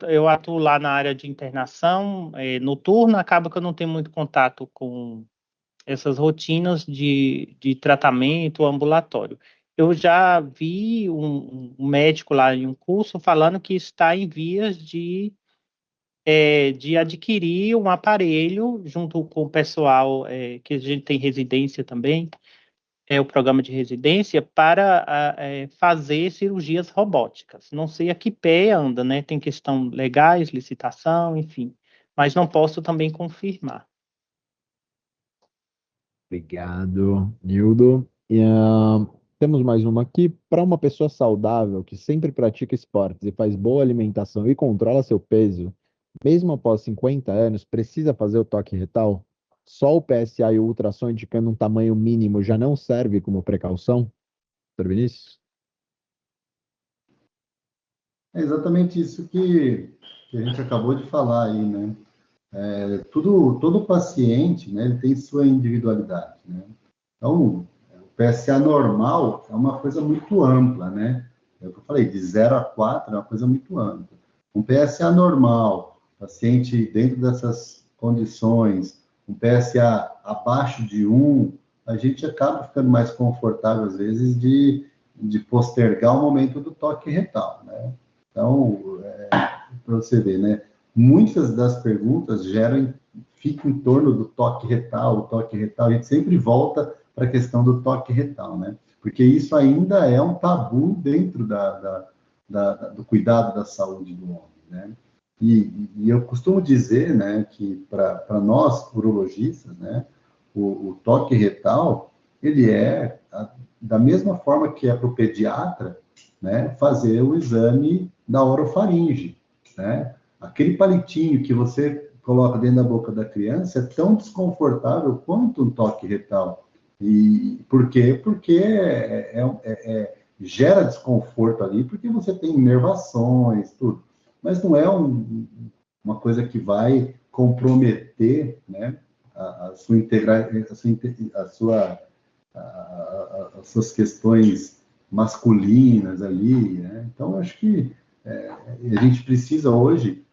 Eu atuo lá na área de internação noturna, acaba que eu não tenho muito contato com essas rotinas de tratamento ambulatório. Eu já vi um médico lá em um curso falando que está em vias de adquirir um aparelho junto com o pessoal que a gente tem residência também, o programa de residência, para fazer cirurgias robóticas. Não sei a que pé anda, né? Tem questão legais, licitação, enfim. Mas não posso também confirmar. Obrigado, Nildo. Temos mais uma aqui. Para uma pessoa saudável que sempre pratica esportes e faz boa alimentação e controla seu peso, mesmo após 50 anos, precisa fazer o toque retal? Só o PSA e o ultrassom indicando um tamanho mínimo já não serve como precaução? Dr. Vinícius? É exatamente isso que a gente acabou de falar aí, né? Todo paciente, né, ele tem sua individualidade, né? Então, o PSA normal é uma coisa muito ampla, né? É o que eu falei, de 0 a 4 é uma coisa muito ampla. Um PSA normal, paciente dentro dessas condições, um PSA abaixo de 1, a gente acaba ficando mais confortável, às vezes, de postergar o momento do toque retal, né? Então, para você ver, né? Muitas das perguntas ficam em torno do toque retal, a gente sempre volta para a questão do toque retal, né? Porque isso ainda é um tabu dentro do cuidado da saúde do homem, né? E eu costumo dizer, né, que para nós, urologistas, né, o toque retal, ele da mesma forma que é para o pediatra, né, fazer o exame da orofaringe, né? Aquele palitinho que você coloca dentro da boca da criança é tão desconfortável quanto um toque retal. E por quê? Porque gera desconforto ali, porque você tem inervações, tudo. Mas não é uma coisa que vai comprometer, né, as suas questões masculinas ali, né? Então, acho que a gente precisa hoje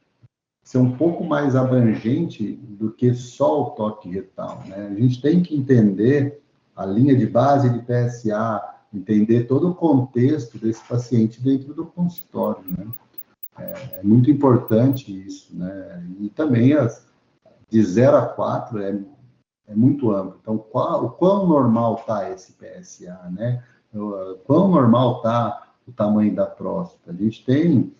ser um pouco mais abrangente do que só o toque retal, né? A gente tem que entender a linha de base de PSA, entender todo o contexto desse paciente dentro do consultório, né? É muito importante isso, né? E também de 0 a 4 é muito amplo. Então, o quão normal está esse PSA, né? Quão normal está o tamanho da próstata? A gente tem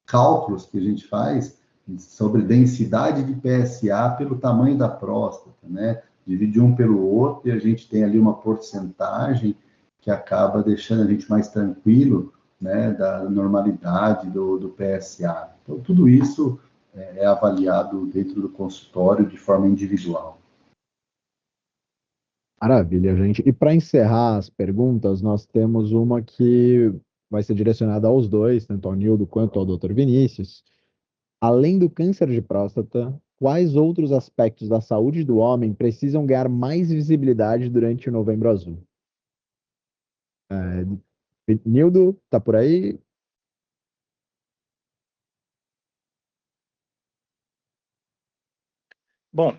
cálculos que a gente faz sobre densidade de PSA pelo tamanho da próstata, né? Divide um pelo outro e a gente tem ali uma porcentagem que acaba deixando a gente mais tranquilo, né, da normalidade do PSA. Então, tudo isso é avaliado dentro do consultório de forma individual. Maravilha, gente. E para encerrar as perguntas, nós temos uma que vai ser direcionada aos dois, tanto ao Nildo quanto ao Dr. Vinícius. Além do câncer de próstata, quais outros aspectos da saúde do homem precisam ganhar mais visibilidade durante o Novembro Azul? Nildo, tá por aí? Bom,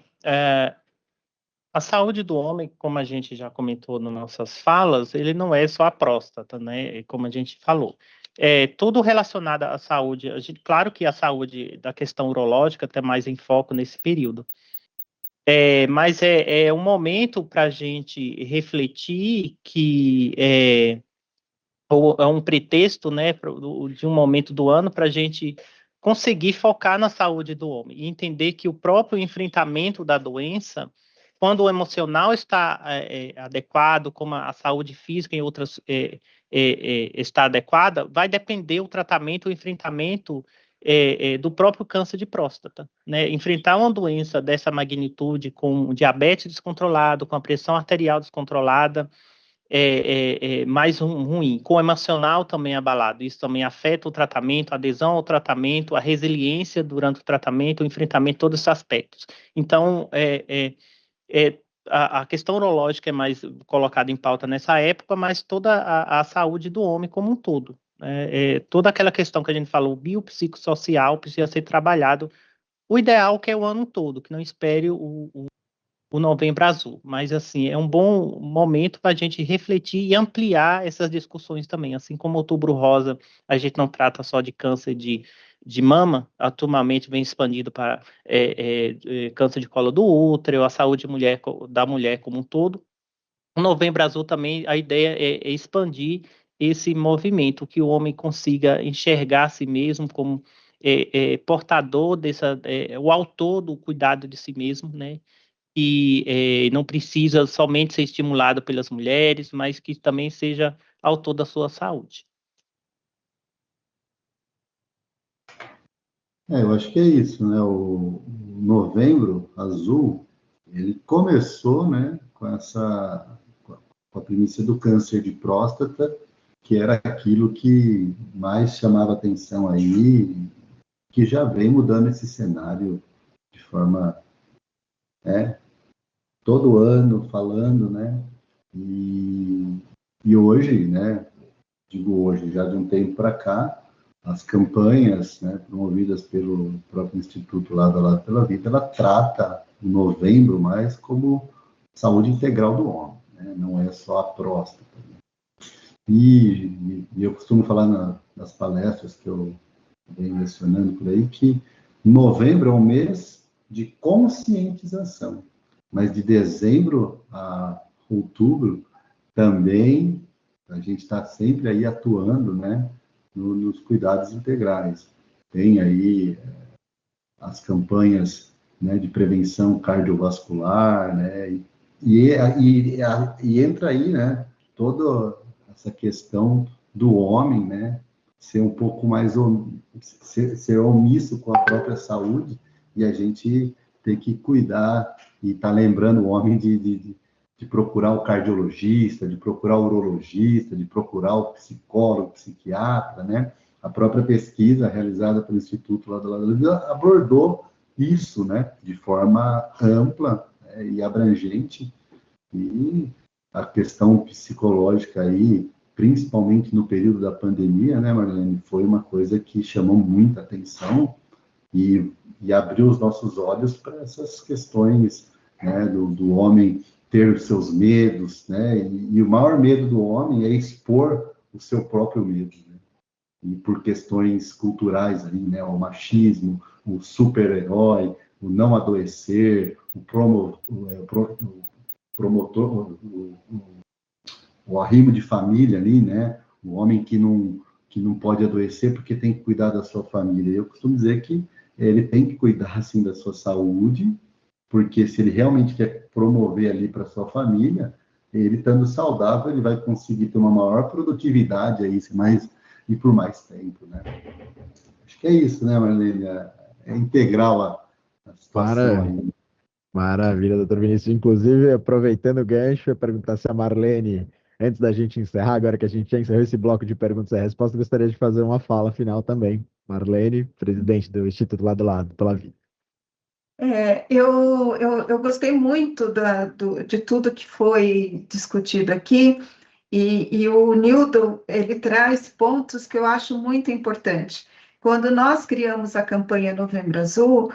a saúde do homem, como a gente já comentou nas nossas falas, ele não é só a próstata, né? Como a gente falou. Tudo relacionado à saúde, claro que a saúde da questão urológica está mais em foco nesse período. Mas é um momento para a gente refletir que é um pretexto, né, de um momento do ano para a gente conseguir focar na saúde do homem e entender que o próprio enfrentamento da doença, quando o emocional está adequado, como a saúde física em outras está adequada, vai depender o tratamento, o enfrentamento do próprio câncer de próstata, né? Enfrentar uma doença dessa magnitude com diabetes descontrolado, com a pressão arterial descontrolada, mais ruim, com o emocional também abalado. Isso também afeta o tratamento, a adesão ao tratamento, a resiliência durante o tratamento, o enfrentamento de todos esses aspectos. Então, a questão urológica é mais colocada em pauta nessa época, mas toda a saúde do homem como um todo. Toda aquela questão que a gente falou, biopsicossocial, precisa ser trabalhado. O ideal que é o ano todo, que não espere o Novembro Azul, mas assim, é um bom momento para a gente refletir e ampliar essas discussões também, assim como o Outubro Rosa, a gente não trata só de câncer de mama, atualmente vem expandido para câncer de colo do útero, a saúde da mulher como um todo. O Novembro Azul também, a ideia é expandir esse movimento, que o homem consiga enxergar a si mesmo como portador o autor do cuidado de si mesmo, né? E não precisa somente ser estimulado pelas mulheres, mas que também seja autor da sua saúde. Eu acho que é isso, né? O Novembro Azul, ele começou, né, com a premissa do câncer de próstata, que era aquilo que mais chamava atenção aí, que já vem mudando esse cenário de forma, todo ano falando, né? E hoje, né? Digo hoje, já de um tempo para cá, as campanhas, né, promovidas pelo próprio Instituto Lado a Lado pela Vida, ela trata o Novembro mais como saúde integral do homem, né? Não é só a próstata. Né? E eu costumo falar nas palestras que eu venho mencionando por aí, que novembro é um mês de conscientização, mas de dezembro a outubro também a gente está sempre aí atuando, né, nos cuidados integrais. Tem aí as campanhas, né, de prevenção cardiovascular, né, e entra aí, né, toda essa questão do homem, né, ser um pouco mais ser omisso com a própria saúde, e a gente tem que cuidar e tá lembrando o homem de procurar o cardiologista, de procurar o urologista, de procurar o psicólogo, o psiquiatra, né? A própria pesquisa realizada pelo Instituto Lado a Lado abordou isso, né, de forma ampla, né, e abrangente, e a questão psicológica aí, principalmente no período da pandemia, né, Marlene, foi uma coisa que chamou muita atenção e abriu os nossos olhos para essas questões, né, do homem ter os seus medos, né, e o maior medo do homem é expor o seu próprio medo, né, e por questões culturais ali, né, o machismo, o super-herói, o não adoecer, o promotor, o arrimo de família ali, né, o homem que não pode adoecer porque tem que cuidar da sua família. Eu costumo dizer que ele tem que cuidar, assim, da sua saúde, porque se ele realmente quer promover ali para sua família, ele estando saudável, ele vai conseguir ter uma maior produtividade aí, e por mais tempo, né? Acho que é isso, né, Marlene? É integral a situação aí. Maravilha, doutor Vinícius. Inclusive, aproveitando o gancho, eu ia perguntar se a Marlene, antes da gente encerrar, agora que a gente já encerrou esse bloco de perguntas e respostas, gostaria de fazer uma fala final também. Marlene, presidente do Instituto Lado a Lado pela Vida. Eu gostei muito de tudo que foi discutido aqui, e o Nildo, ele traz pontos que eu acho muito importantes. Quando nós criamos a campanha Novembro Azul,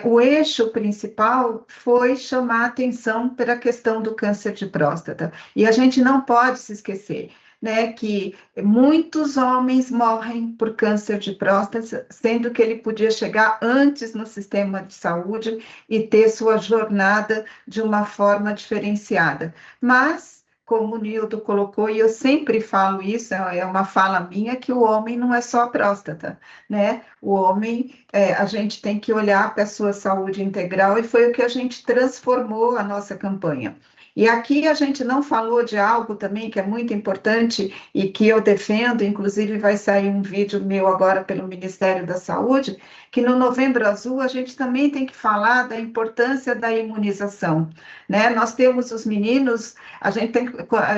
o eixo principal foi chamar a atenção para a questão do câncer de próstata. E a gente não pode se esquecer, né, que muitos homens morrem por câncer de próstata, sendo que ele podia chegar antes no sistema de saúde e ter sua jornada de uma forma diferenciada. Mas, como o Nildo colocou, e eu sempre falo isso, é uma fala minha, que o homem não é só a próstata, né? O homem, a gente tem que olhar para a sua saúde integral, e foi o que a gente transformou a nossa campanha. E aqui a gente não falou de algo também que é muito importante e que eu defendo, inclusive vai sair um vídeo meu agora pelo Ministério da Saúde, que no Novembro Azul a gente também tem que falar da importância da imunização, né? Nós temos os meninos,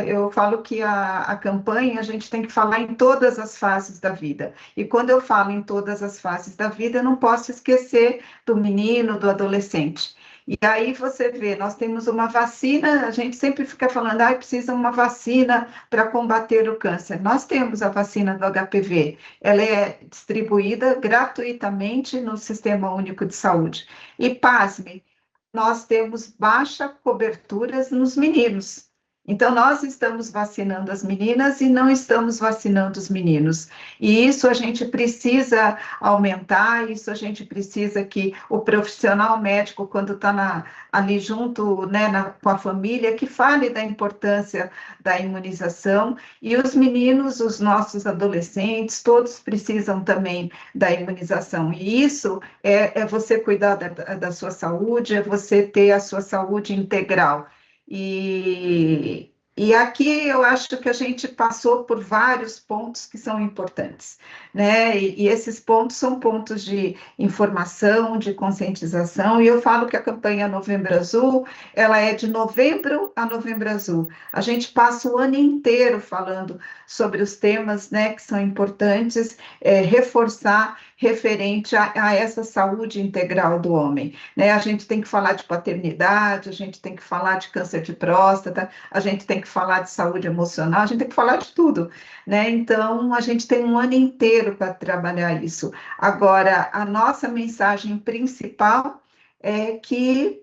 eu falo que a campanha a gente tem que falar em todas as fases da vida. E quando eu falo em todas as fases da vida, eu não posso esquecer do menino, do adolescente. E aí você vê, nós temos uma vacina, a gente sempre fica falando, precisa uma vacina para combater o câncer. Nós temos a vacina do HPV, ela é distribuída gratuitamente no Sistema Único de Saúde. E pasme, nós temos baixa cobertura nos meninos. Então, nós estamos vacinando as meninas e não estamos vacinando os meninos. E isso a gente precisa aumentar, isso a gente precisa que o profissional médico, quando está ali junto, né, com a família, que fale da importância da imunização. E os meninos, os nossos adolescentes, todos precisam também da imunização. E isso é você cuidar da sua saúde, é você ter a sua saúde integral. E aqui eu acho que a gente passou por vários pontos que são importantes, né? E esses pontos são pontos de informação, de conscientização, e eu falo que a campanha Novembro Azul, ela é de novembro a Novembro Azul. A gente passa o ano inteiro falando sobre os temas, né, que são importantes, reforçar referente a essa saúde integral do homem, né? A gente tem que falar de paternidade, a gente tem que falar de câncer de próstata, a gente tem que falar de saúde emocional, a gente tem que falar de tudo, né? Então, a gente tem um ano inteiro para trabalhar isso. Agora, a nossa mensagem principal é que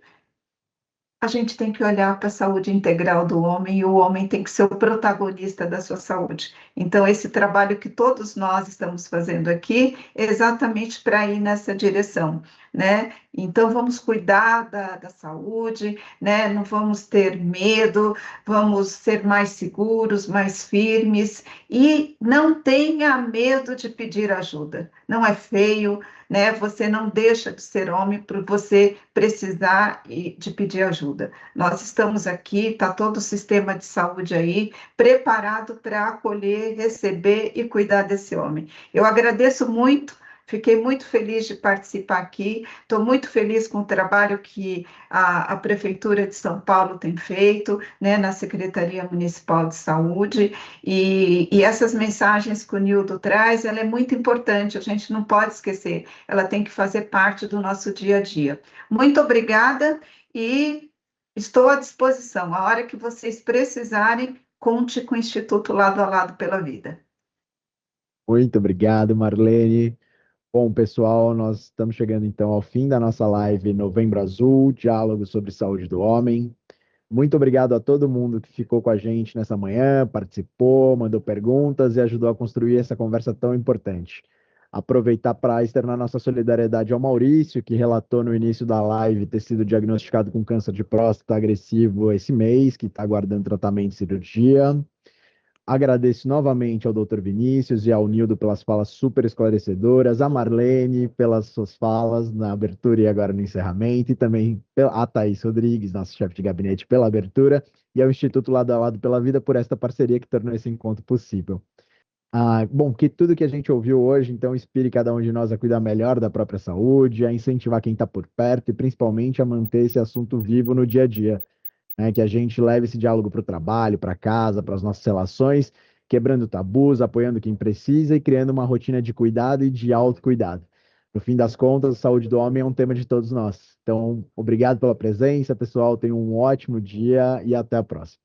a gente tem que olhar para a saúde integral do homem, e o homem tem que ser o protagonista da sua saúde. Então, esse trabalho que todos nós estamos fazendo aqui é exatamente para ir nessa direção, né? Então, vamos cuidar da saúde, né? Não vamos ter medo, vamos ser mais seguros, mais firmes, e não tenha medo de pedir ajuda. Não é feio, né? Você não deixa de ser homem por você precisar de pedir ajuda. Nós estamos aqui, está todo o sistema de saúde aí, preparado para acolher, receber e cuidar desse homem. Eu agradeço muito, fiquei muito feliz de participar aqui, estou muito feliz com o trabalho que a Prefeitura de São Paulo tem feito, né, na Secretaria Municipal de Saúde, e essas mensagens que o Nildo traz, ela é muito importante, a gente não pode esquecer, ela tem que fazer parte do nosso dia a dia. Muito obrigada e estou à disposição. A hora que vocês precisarem, conte com o Instituto Lado a Lado pela Vida. Muito obrigado, Marlene. Bom, pessoal, nós estamos chegando então ao fim da nossa live Novembro Azul, diálogo sobre saúde do homem. Muito obrigado a todo mundo que ficou com a gente nessa manhã, participou, mandou perguntas e ajudou a construir essa conversa tão importante. Aproveitar para externar nossa solidariedade ao Maurício, que relatou no início da live ter sido diagnosticado com câncer de próstata agressivo esse mês, que está aguardando tratamento e cirurgia. Agradeço novamente ao Dr. Vinícius e ao Nildo pelas falas super esclarecedoras, a Marlene pelas suas falas na abertura e agora no encerramento, e também a Thaís Rodrigues, nosso chefe de gabinete, pela abertura, e ao Instituto Lado a Lado pela Vida por esta parceria que tornou esse encontro possível. Bom, que tudo que a gente ouviu hoje, então, inspire cada um de nós a cuidar melhor da própria saúde, a incentivar quem está por perto e principalmente a manter esse assunto vivo no dia a dia, né? Que a gente leve esse diálogo para o trabalho, para casa, para as nossas relações, quebrando tabus, apoiando quem precisa e criando uma rotina de cuidado e de autocuidado. No fim das contas, a saúde do homem é um tema de todos nós. Então, obrigado pela presença, pessoal. Tenham um ótimo dia e até a próxima.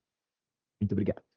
Muito obrigado.